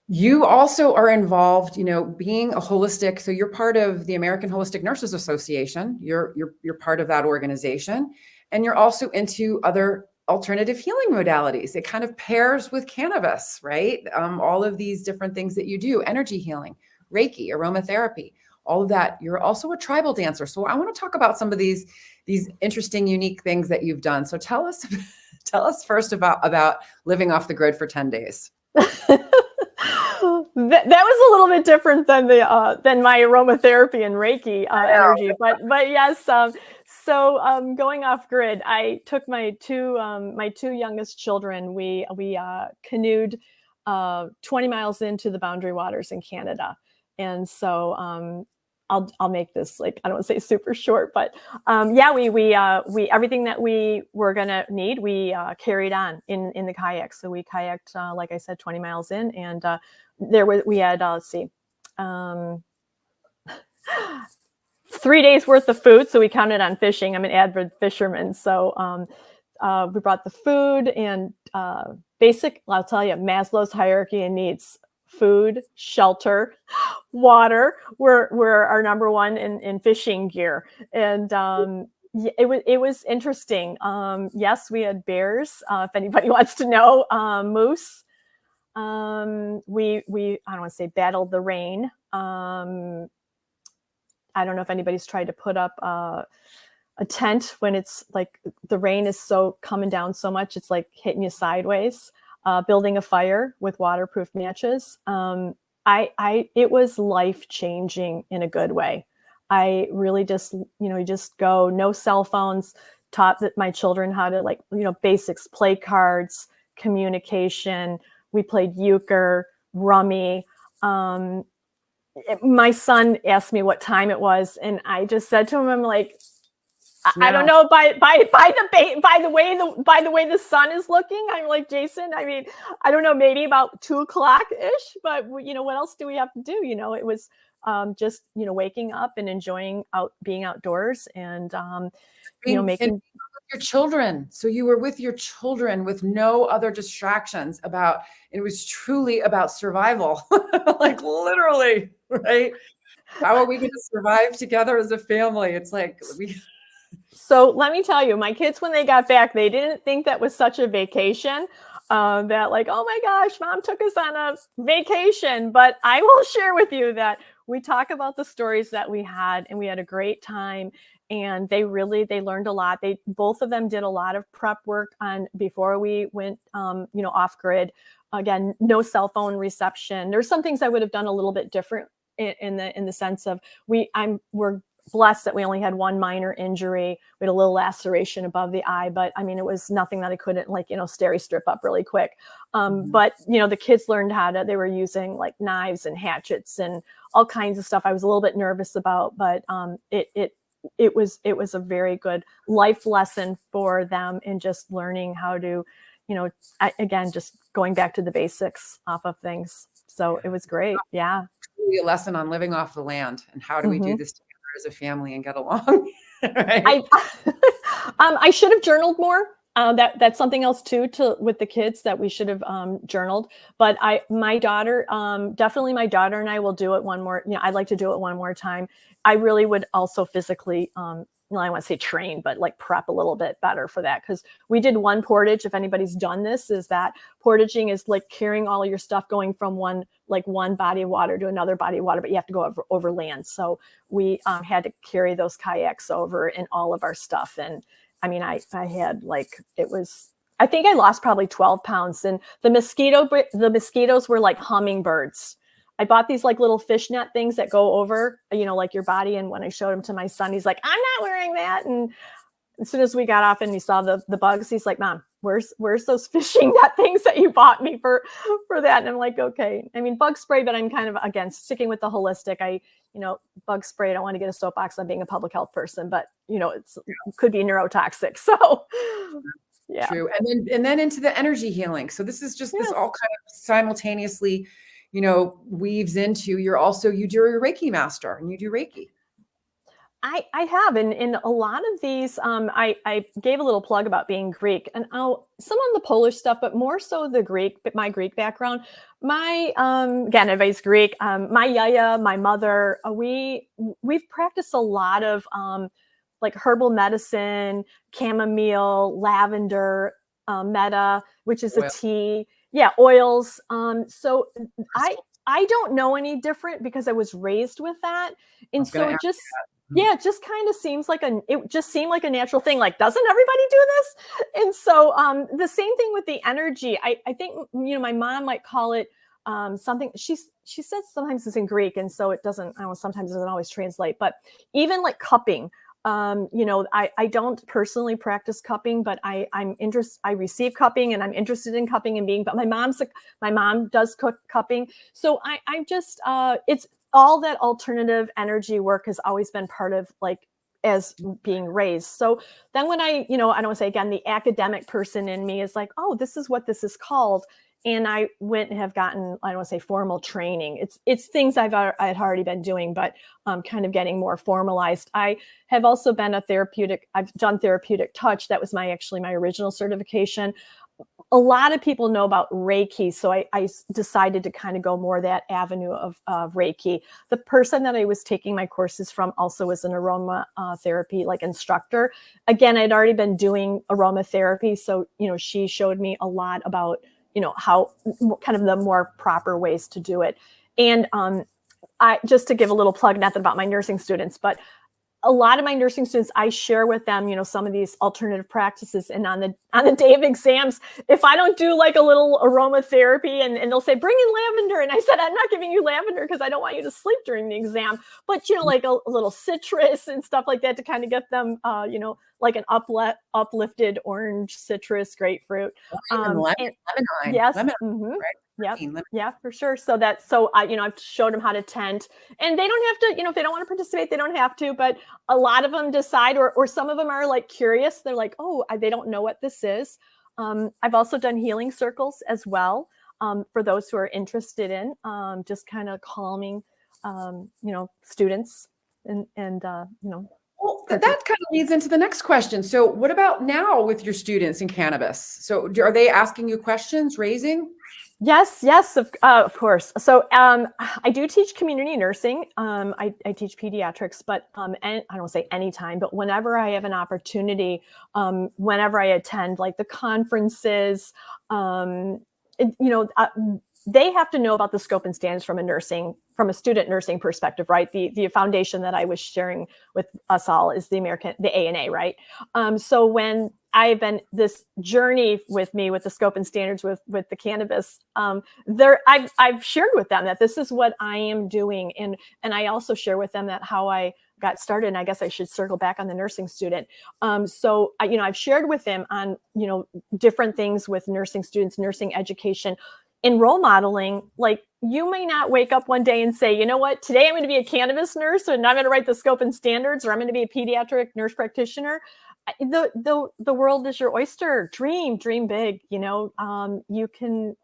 you also are involved, being a holistic. So you're part of the American Holistic Nurses Association. You're part of that organization, and you're also into other alternative healing modalities. It kind of pairs with cannabis, right? All of these different things that you do: energy healing, Reiki, aromatherapy, all of that. You're also a tribal dancer. So I want to talk about some of these interesting, unique things that you've done. So tell us first about living off the grid for 10 days. That was a little bit different than than my aromatherapy and Reiki energy, but yes. So going off grid, I took my two youngest children. We canoed 20 miles into the boundary waters in Canada, and so I'll make this, like, I don't want to say super short, but yeah, we everything that we were gonna need, we carried on in the kayak. So we kayaked, like I said, 20 miles in, and we had let's see, 3 days worth of food. So we counted on fishing. I'm an avid fisherman, so we brought the food and basic. I'll tell you, Maslow's hierarchy of needs: food, shelter, water were our number one in fishing gear. And it was interesting. Yes, we had bears. If anybody wants to know, moose. We I don't want to say battled the rain. I don't know if anybody's tried to put up a tent when it's like the rain is so coming down so much, it's like hitting you sideways. Building a fire with waterproof matches. It was life-changing in a good way. I really just, you just go, no cell phones, taught my children how to, like, basics, play cards, communication. We played euchre, rummy. My son asked me what time it was, and I just said to him, I'm like, I don't know, by the way the sun is looking, I'm like, Jason, I mean, I don't know, maybe about 2:00 ish, but what else do we have to do? It was just waking up and enjoying being outdoors, and making with your children. So you were with your children with no other distractions. It was truly about survival, like literally, right? How are we going to survive together as a family? It's like So let me tell you, my kids, when they got back, they didn't think that was such a vacation. That, like, oh my gosh, mom took us on a vacation. But I will share with you that we talk about the stories that we had, and we had a great time. And they learned a lot. Both of them did a lot of prep work before we went, off grid. Again, no cell phone reception. There's some things I would have done a little bit different in the sense of we're blessed that we only had one minor injury. We had a little laceration above the eye, but I mean, it was nothing that I couldn't, steri strip up really quick. But the kids learned they were using like knives and hatchets and all kinds of stuff I was a little bit nervous about, but it was a very good life lesson for them in just learning how to, again, just going back to the basics off of things. So it was great. Yeah. A lesson on living off the land and how do we do this together as a family and get along. Right? I should have journaled more. That's something else too, with the kids, that we should have journaled. But my daughter and I will do it one more. I'd like to do it one more time. I really would also physically, I want to say train, but like prep a little bit better for that. Because we did one portage. If anybody's done this, is that portaging is like carrying all your stuff, going from one body of water to another body of water, but you have to go over land. So we had to carry those kayaks over and all of our stuff. And I mean, I had I think I lost probably 12 pounds, and the mosquitoes were like hummingbirds. I bought these like little fishnet things that go over, like your body. And when I showed them to my son, he's like, I'm not wearing that. And as soon as we got off and we saw the bugs, he's like, Mom, where's those fishing net things that you bought me for that? And I'm like, okay. I mean, bug spray, but I'm kind of against sticking with the holistic. Bug spray, I don't want to get a soapbox on being a public health person, but it could be neurotoxic. So yeah. True. And then into the energy healing. So this is just this all kind of simultaneously, weaves into you do your Reiki master, and you do Reiki. I have, and in a lot of these, I gave a little plug about being Greek, and some on the Polish stuff, but more so the Greek, my Greek background. My, again, everybody's Greek. My yaya, my mother, we've practiced a lot of like herbal medicine, chamomile, lavender, metta, which is a tea. Yeah, oils. So I don't know any different because I was raised with that. And was gonna so it ask just, that. yeah, it just kind of seems like it just seemed like a natural thing. Like, doesn't everybody do this? And so the same thing with the energy. I think, my mom might call it something. She says sometimes it's in Greek. And so it doesn't, I don't know, sometimes it doesn't always translate, but even like cupping. I don't personally practice cupping, but I'm interested. I receive cupping, and I'm interested in cupping and being. But my mom does cook cupping, so I'm just it's all that alternative energy work has always been part of like as being raised. So then when I don't want to say again, the academic person in me is like, oh, this is what this is called. And I went and have gotten, I don't want to say formal training. It's things I'd already been doing, but kind of getting more formalized. I have also been I've done therapeutic touch. That was my original certification. A lot of people know about Reiki, so I decided to kind of go more that avenue of Reiki. The person that I was taking my courses from also was an aroma therapy like instructor. Again, I'd already been doing aromatherapy, so she showed me a lot about how kind of the more proper ways to do it. And I just to give a little plug, nothing about my nursing students, but a lot of my nursing students, I share with them, some of these alternative practices. And on the day of exams, if I don't do like a little aromatherapy and they'll say, bring in lavender. And I said, I'm not giving you lavender because I don't want you to sleep during the exam. But, like a little citrus and stuff like that to kind of get them, like an uplifted orange, citrus, grapefruit. Lemon, Yes. lemon, Mm-hmm. right? Yep. Lemon. Yeah, for sure. So I've showed them how to tend, and they don't have to, if they don't want to participate, they don't have to, but a lot of them decide, or some of them are like curious. They're like, oh, they don't know what this is. I've also done healing circles as well. For those who are interested in, just kind of calming, students and. Well, that kind of leads into the next question. So what about now with your students in cannabis? So are they asking you questions, raising? Yes, of course. So I do teach community nursing. I teach pediatrics, but and I don't say anytime, but whenever I have an opportunity, whenever I attend like the conferences, they have to know about the scope and standards from a student nursing perspective, right? The foundation that I was sharing with us all is the ANA, right? So when I've been this journey with me with the scope and standards with the cannabis, I've shared with them that this is what I am doing, and I also share with them that how I got started. And I guess I should circle back on the nursing student. So I've shared with them on different things with nursing students, nursing education. In role modeling, like you may not wake up one day and say, you know what, today I'm going to be a cannabis nurse and I'm going to write the scope and standards, or I'm going to be a pediatric nurse practitioner. The world is your oyster. Dream big. You can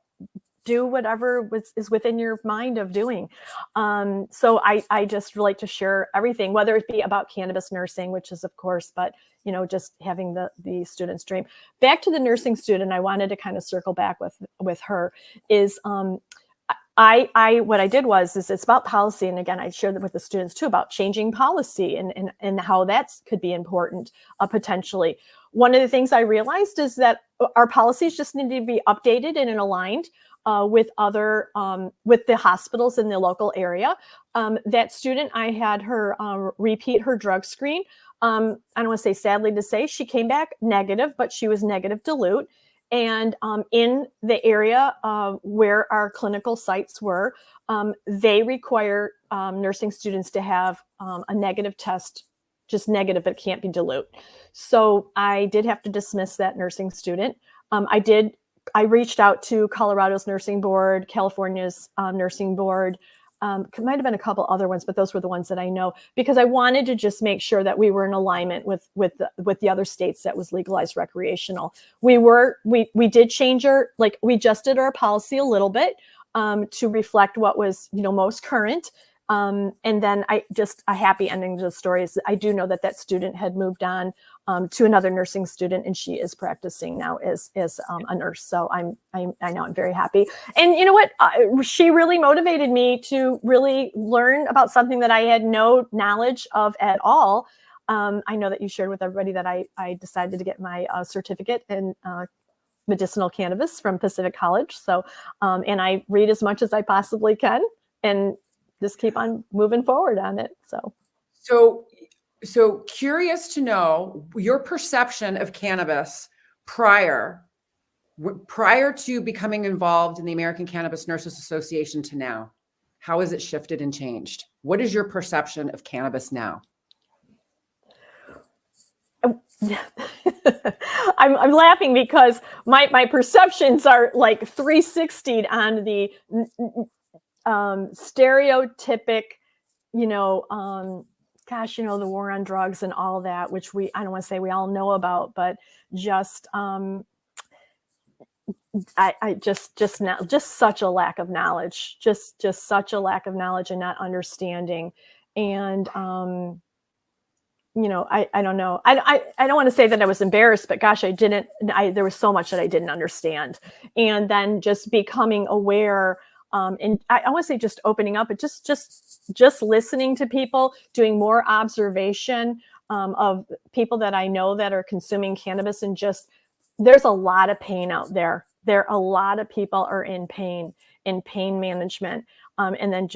do whatever is within your mind of doing. So I just like to share everything, whether it be about cannabis nursing, which is of course, but just having the students dream. Back to the nursing student, I wanted to kind of circle back with her is what I did was it's about policy. And again, I shared that with the students too about changing policy and how that could be important potentially. One of the things I realized is that our policies just need to be updated and aligned with the hospitals in the local area. That student, I had her repeat her drug screen. I don't want to say sadly to say she came back negative, but she was negative dilute. And in the area where our clinical sites were, they require nursing students to have a negative test, just negative, but it can't be dilute. So I did have to dismiss that nursing student. I reached out to Colorado's nursing board, California's nursing board. It might have been a couple other ones, but those were the ones that I know, because I wanted to just make sure that we were in alignment with the other states that was legalized recreational. We did change we adjusted our policy a little bit to reflect what was most current. And then a happy ending to the story is I do know that student had moved on to another nursing student, and she is practicing now as a nurse. So I know I'm very happy. And you know what? She really motivated me to really learn about something that I had no knowledge of at all. I know that you shared with everybody that I decided to get my certificate in medicinal cannabis from Pacific College. So, and I read as much as I possibly can and just keep on moving forward on it. So curious to know your perception of cannabis prior to becoming involved in the American Cannabis Nurses Association to now. How has it shifted and changed? What is your perception of cannabis now? I'm laughing because my perceptions are like 360'd on the stereotypic, the war on drugs and all that, which I don't want to say we all know about, but just just such a lack of knowledge, just such a lack of knowledge and not understanding. And I don't know. I don't want to say that I was embarrassed, but gosh, there was so much that I didn't understand. And then just becoming aware, and I want to say just opening up, but just listening to people, doing more observation of people that I know that are consuming cannabis, and there's a lot of pain out there. A lot of people are in pain management. And then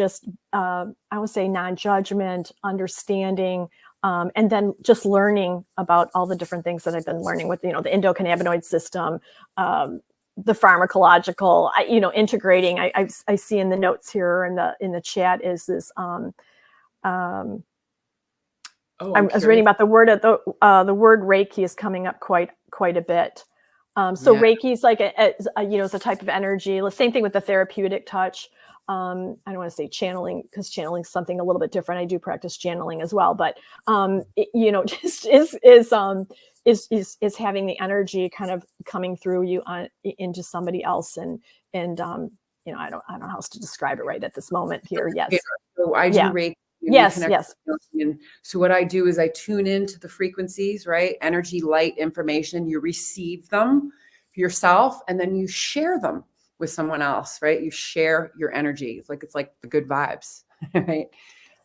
I would say non-judgment, understanding, and then just learning about all the different things that I've been learning with, the endocannabinoid system, the pharmacological, integrating. I see in the notes here in the chat is this. I was reading about the word Reiki is coming up quite a bit. So yeah. Reiki is like is a type of energy. The same thing with the therapeutic touch. I don't want to say channeling, because channeling is something a little bit different. I do practice channeling as well, but just is having the energy kind of coming through you into somebody else, and I don't know how else to describe it right at this moment here. Yes. So I do Reiki. Yes. And so what I do is I tune into the frequencies, right? Energy, light, information. You receive them for yourself, and then you share them with someone else, right? You share your energy. It's like the good vibes, right?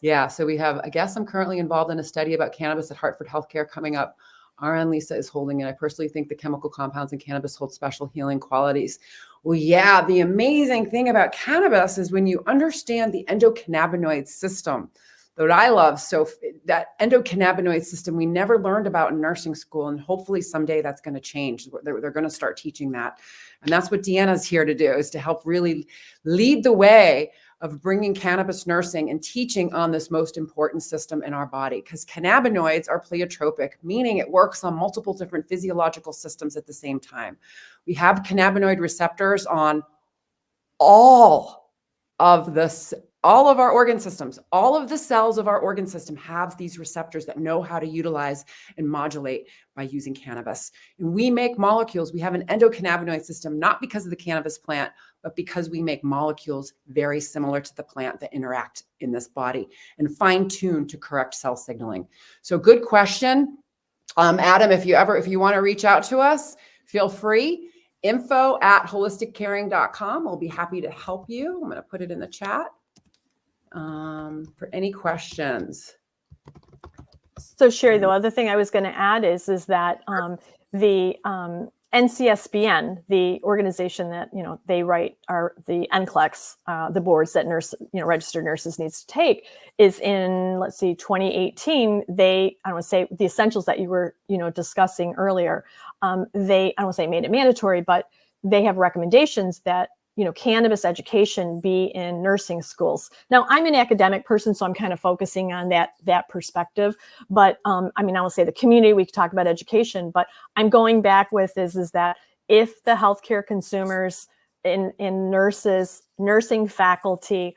Yeah. So we have, I guess I'm currently involved in a study about cannabis at Hartford Healthcare coming up. RN Lisa is holding it. I personally think the chemical compounds in cannabis hold special healing qualities. Well, yeah, the amazing thing about cannabis is when you understand the endocannabinoid system, that I love. So that endocannabinoid system we never learned about in nursing school, and hopefully someday that's going to change. They're going to start teaching that. And that's what Deanna's here to do, is to help really lead the way of bringing cannabis nursing and teaching on this most important system in our body, because cannabinoids are pleiotropic, meaning it works on multiple different physiological systems at the same time. We have cannabinoid receptors on all of our organ systems. All of the cells of our organ system have these receptors that know how to utilize and modulate by using cannabis. And we make molecules. We have an endocannabinoid system, not because of the cannabis plant, but because we make molecules very similar to the plant that interact in this body and fine-tune to correct cell signaling. So good question. Adam, if you want to reach out to us, feel free. info@holisticcaring.com. We'll be happy to help you. I'm going to put it in the chat for any questions. So Sherry, the other thing I was going to add is that the NCSBN, the organization that they write are the NCLEX, the boards that registered nurses needs to take, is in 2018. I don't want to say the essentials that you were discussing earlier. I don't want to say made it mandatory, but they have recommendations that cannabis education be in nursing schools. Now, I'm an academic person, so I'm kind of focusing on that perspective. But I will say the community, we could talk about education, but I'm going back with is that if the healthcare consumers in nurses, nursing faculty,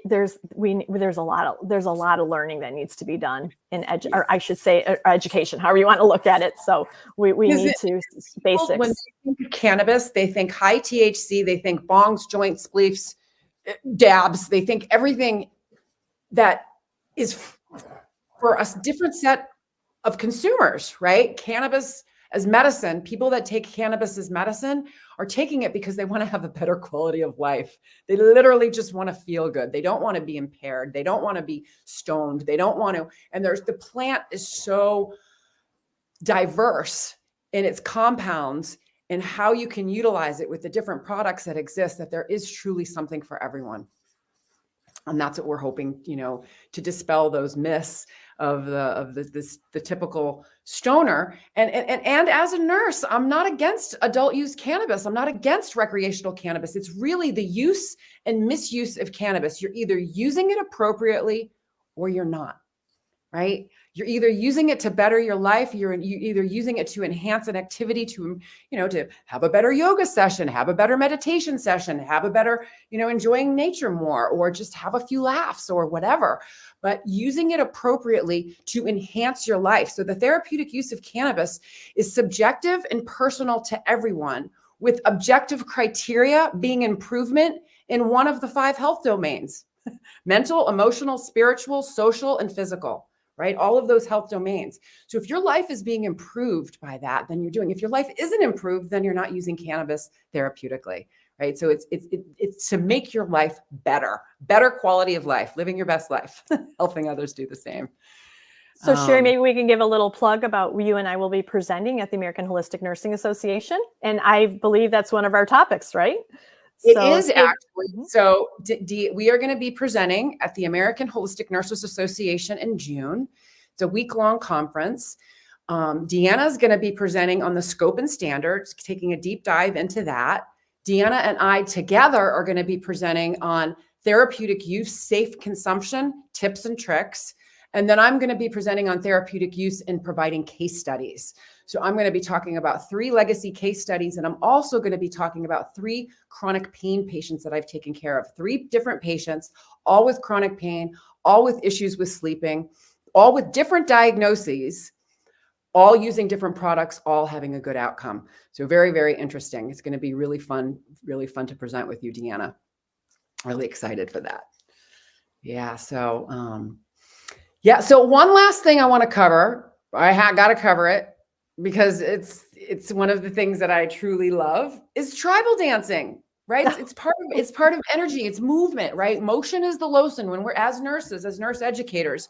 there's a lot of learning that needs to be done in education, however you want to look at it. So we need to basics. When they think of cannabis, they think high THC, they think bongs, joints, spleefs, dabs. They think everything that is for a different set of consumers, right? Cannabis as medicine, people that take cannabis as medicine are taking it because they want to have a better quality of life. They literally just want to feel good. They don't want to be impaired. They don't want to be stoned. They don't want to. And the plant is so diverse in its compounds and how you can utilize it with the different products that exist, that there is truly something for everyone. And that's what we're hoping, to dispel those myths of the typical stoner. And as a nurse, I'm not against adult use cannabis. I'm not against recreational cannabis. It's really the use and misuse of cannabis. You're either using it appropriately or you're not, right? You're either using it to better your life. You're either using it to enhance an activity, to have a better yoga session, have a better meditation session, have a better, enjoying nature more, or just have a few laughs or whatever. But using it appropriately to enhance your life. So the therapeutic use of cannabis is subjective and personal to everyone, with objective criteria being improvement in one of the 5 health domains: mental, emotional, spiritual, social, and physical. Right? All of those health domains. So if your life is being improved by that, then you're doing. If your life isn't improved, then you're not using cannabis therapeutically, right? So it's to make your life better quality of life, living your best life, helping others do the same. So Sherry, maybe we can give a little plug about you and I will be presenting at the American Holistic Nursing Association. And I believe that's one of our topics, right? It is actually. So we are going to be presenting at the American Holistic Nurses Association in June. It's a week-long conference. Deanna is going to be presenting on the scope and standards, taking a deep dive into that. Deanna and I together are going to be presenting on therapeutic use, safe consumption, tips and tricks. And then I'm going to be presenting on therapeutic use and providing case studies. So I'm going to be talking about 3 legacy case studies. And I'm also going to be talking about 3 chronic pain patients that I've taken care of. 3 different patients, all with chronic pain, all with issues with sleeping, all with different diagnoses, all using different products, all having a good outcome. So very, very interesting. It's going to be really fun to present with you, Deanna. Really excited for that. Yeah. So, so one last thing I want to cover. I got to cover it because it's one of the things that I truly love is tribal dancing, right? It's part of energy. It's movement, right? Motion is the lotion. When we're as nurses, as nurse educators,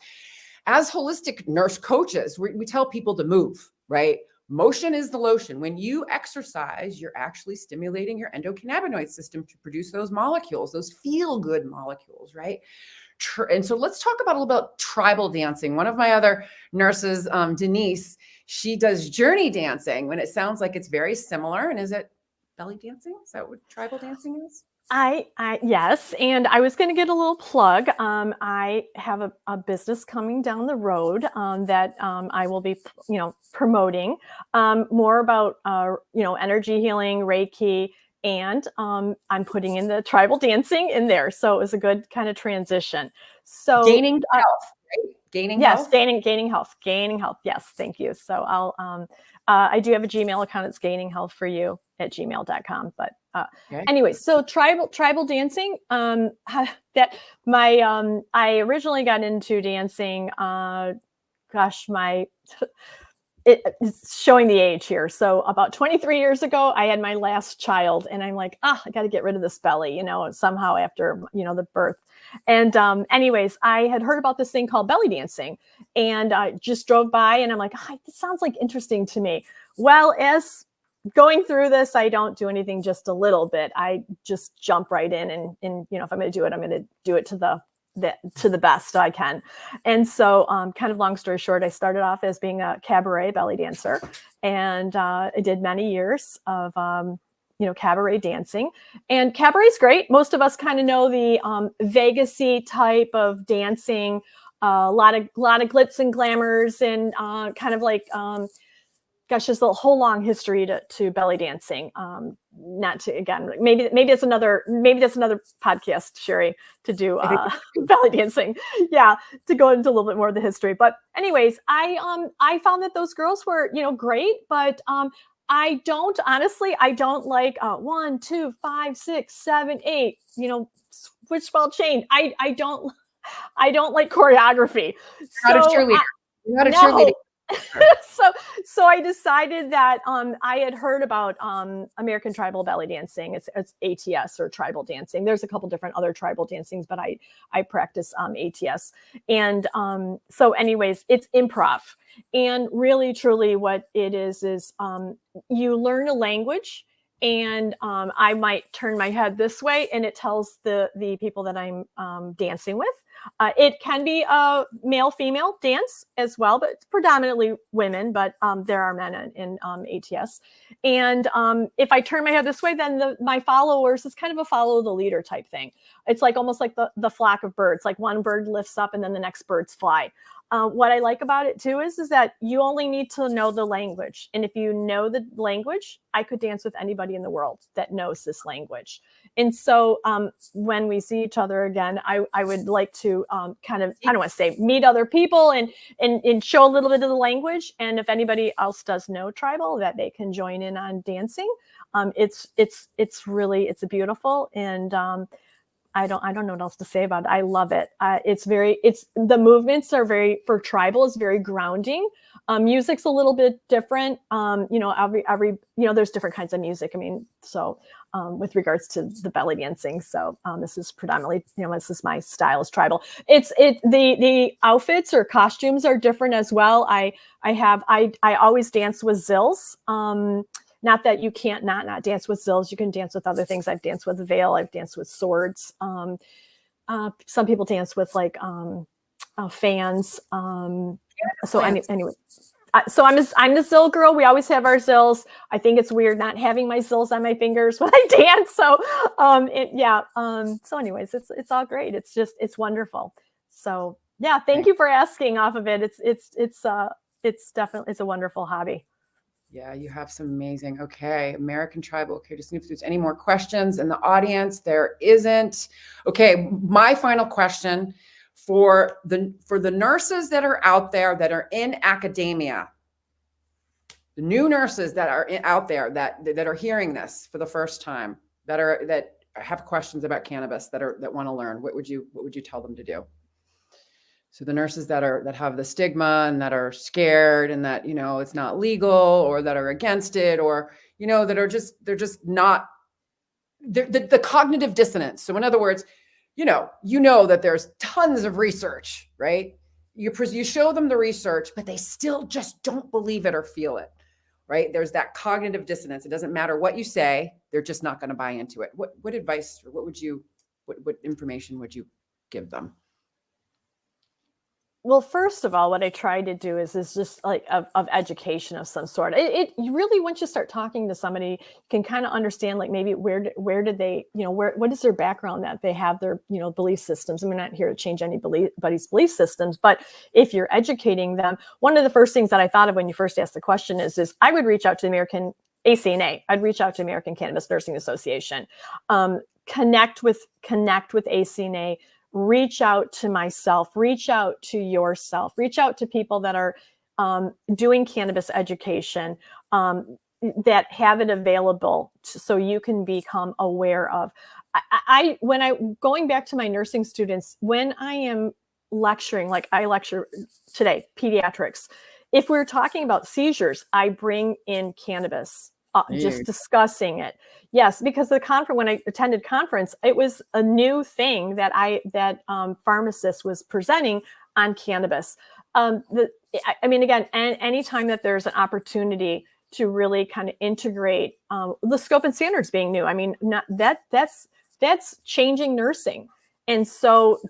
as holistic nurse coaches, we tell people to move, right? Motion is the lotion. When you exercise, you're actually stimulating your endocannabinoid system to produce those molecules, those feel-good molecules, right? And so let's talk about a little about tribal dancing. One of my other nurses, Denise, she does journey dancing, when it sounds like it's very similar. And is it belly dancing? Is that what tribal dancing is? Yes. And I was going to get a little plug. I have a business coming down the road that I will be, promoting more about, energy healing, Reiki, and I'm putting in the tribal dancing in there. So it was a good kind of transition. So gaining health, right? Gaining health? Gaining health. Yes. Thank you. So I'll, I do have a Gmail account. It's gaininghealthforyou@gmail.com. But anyway, so tribal dancing, I originally got into dancing, it's showing the age here. So about 23 years ago, I had my last child and I'm like, I got to get rid of this belly, somehow after, the birth. And anyways, I had heard about this thing called belly dancing and I just drove by and I'm like, this sounds like interesting to me. Well, as going through this, I don't do anything just a little bit. I just jump right in and if I'm going to do it, I'm going to do it to the best I can. And so kind of long story short, I started off as being a cabaret belly dancer and I did many years of, cabaret dancing, and cabaret's great. Most of us kind of know the Vegas-y type of dancing, a lot of glitz and glamours and kind of like, there's a whole long history to belly dancing. Not to, again, maybe that's another podcast, Sherry, to do belly dancing. Yeah, to go into a little bit more of the history. But anyways, I found that those girls were, great, but I don't like 1, 2, 5, 6, 7, 8, switch ball chain. I don't like choreography. You're not a cheerleader. You're not a cheerleader. So I decided that I had heard about American Tribal Belly Dancing. It's ATS, or tribal dancing. There's a couple different other tribal dancings, but I practice ATS. And so anyways, it's improv. And really, truly what it is you learn a language, and I might turn my head this way and it tells the people that I'm dancing with. It can be a male-female dance as well, but it's predominantly women, but there are men in ATS. And if I turn my head this way, then my followers is kind of a follow the leader type thing. It's like almost like the flock of birds, like one bird lifts up and then the next birds fly. What I like about it too is that you only need to know the language. And if you know the language, I could dance with anybody in the world that knows this language. And so when we see each other again, I would like to kind of, I don't want to say meet other people and show a little bit of the language. And if anybody else does know tribal, that they can join in on dancing. It's beautiful. And I don't know what else to say about it. I love it. The movements are for tribal is very grounding. Music's a little bit different. Every there's different kinds of music. I mean, so with regards to the belly dancing. So this is predominantly, this is my style is tribal. The outfits or costumes are different as well. I always dance with zills. Not that you can't not dance with zills. You can dance with other things. I've danced with a veil. I've danced with swords. Some people dance with like fans. So anyway, so I'm the zill girl. We always have our zills. I think it's weird not having my zills on my fingers when I dance. So so anyways, it's all great. It's wonderful. So yeah, thank you for asking off of it. It's definitely, it's a wonderful hobby. Yeah, you have some amazing. Okay, American Tribal. Okay, just see if there's any more questions in the audience. There isn't. Okay, my final question for the nurses that are out there that are in academia, the new nurses that are out there that are hearing this for the first time, that have questions about cannabis, that want to learn. What would you tell them to do? So the nurses that have the stigma and that are scared and that, it's not legal, or that are against it, or, that are they're just not, the cognitive dissonance. So in other words, that there's tons of research, right? You show them the research, but they still just don't believe it or feel it, right? There's that cognitive dissonance. It doesn't matter what you say, they're just not going to buy into it. What advice, or what information would you give them? Well, first of all, what I try to do is just like of education of some sort. You really, once you start talking to somebody, you can kind of understand like maybe where did they, what is their background, that they have their, belief systems. And we're not here to change anybody's belief systems, but if you're educating them, one of the first things that I thought of when you first asked the question is I would reach out to the American ACNA. I'd reach out to American Cannabis Nursing Association, connect with ACNA. Reach out to myself, reach out to yourself, reach out to people that are doing cannabis education, that have it available so you can become aware of. Going back to my nursing students, when I am lecturing, like I lecture today, pediatrics, if we're talking about seizures, I bring in cannabis. Just discussing it. Yes, because when I attended conference, it was a new thing that pharmacist was presenting on cannabis. Again, anytime that there's an opportunity to really kind of integrate the scope and standards being new, that's changing nursing. And so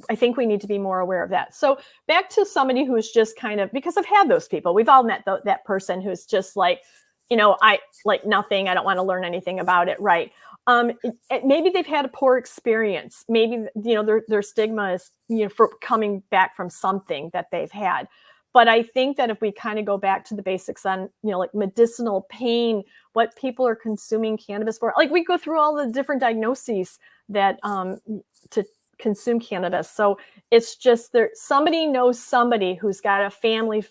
I think we need to be more aware of that. So back to somebody who's just kind of, because I've had those people, we've all met that person who's just like, I like nothing. I don't want to learn anything about it. Right. Maybe they've had a poor experience. Maybe, their stigma is, for coming back from something that they've had. But I think that if we kind of go back to the basics on, like medicinal pain, what people are consuming cannabis for, like we go through all the different diagnoses that to consume cannabis. So it's just somebody knows somebody who's got a family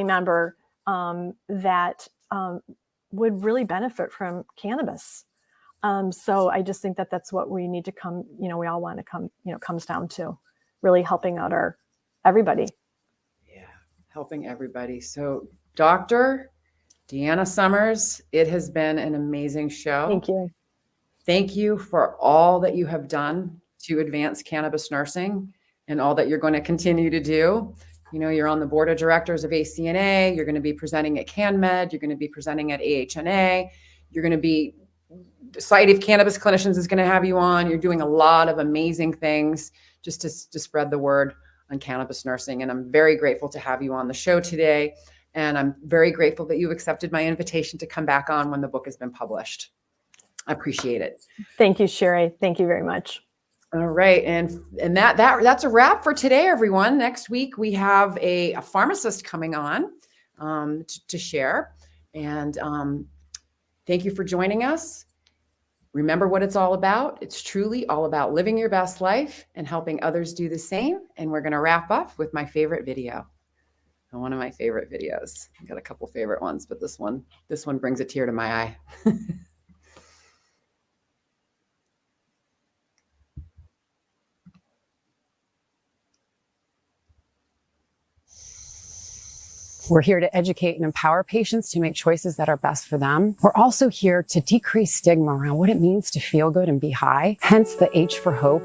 member that would really benefit from cannabis. So I just think that that's what we need to we all want to comes down to really helping out everybody. Yeah. helping everybody. So, Dr. Deanna Sommers, it has been an amazing show. Thank you. Thank you for all that you have done to advance cannabis nursing and all that you're going to continue to do. You know, you're on the board of directors of ACNA. You're going to be presenting at CanMed. You're going to be presenting at AHNA. You're going to be, the Society of Cannabis Clinicians is going to have you on. You're doing a lot of amazing things just to spread the word on cannabis nursing. And I'm very grateful to have you on the show today. And I'm very grateful that you accepted my invitation to come back on when the book has been published. I appreciate it. Thank you, Sherry. Thank you very much. All right. And that's a wrap for today, everyone. Next week, we have a pharmacist coming on to share. And thank you for joining us. Remember what it's all about. It's truly all about living your best life and helping others do the same. And we're going to wrap up with my favorite video. One of my favorite videos. I've got a couple favorite ones, but this one brings a tear to my eye. We're here to educate and empower patients to make choices that are best for them. We're also here to decrease stigma around what it means to feel good and be high. Hence the H for hope,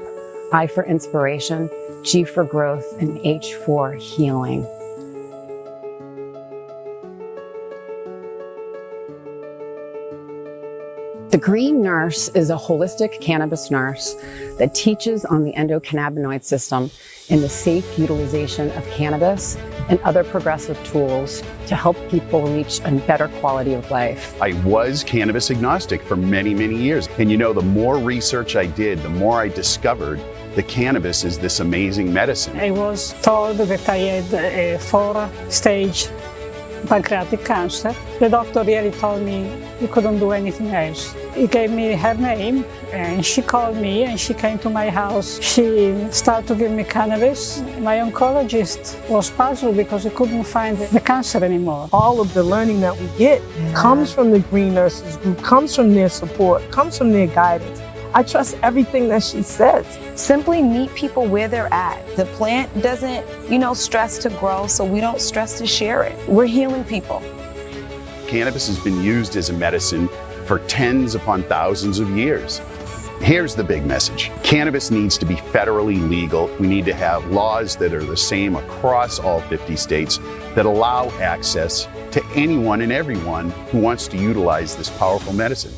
I for inspiration, G for growth, and H for healing. The Green Nurse is a holistic cannabis nurse that teaches on the endocannabinoid system and the safe utilization of cannabis and other progressive tools to help people reach a better quality of life. I was cannabis agnostic for many, many years. And you know, the more research I did, the more I discovered that cannabis is this amazing medicine. I was told that I had a 4-stage pancreatic cancer. The doctor really told me he couldn't do anything else. He gave me her name and she called me and she came to my house. She started to give me cannabis. My oncologist was puzzled because he couldn't find the cancer anymore. All of the learning that we get comes from the Green Nurses Group, comes from their support, comes from their guidance. I trust everything that she says. Simply meet people where they're at. The plant doesn't, stress to grow, so we don't stress to share it. We're healing people. Cannabis has been used as a medicine for tens upon thousands of years. Here's the big message. Cannabis needs to be federally legal. We need to have laws that are the same across all 50 states that allow access to anyone and everyone who wants to utilize this powerful medicine.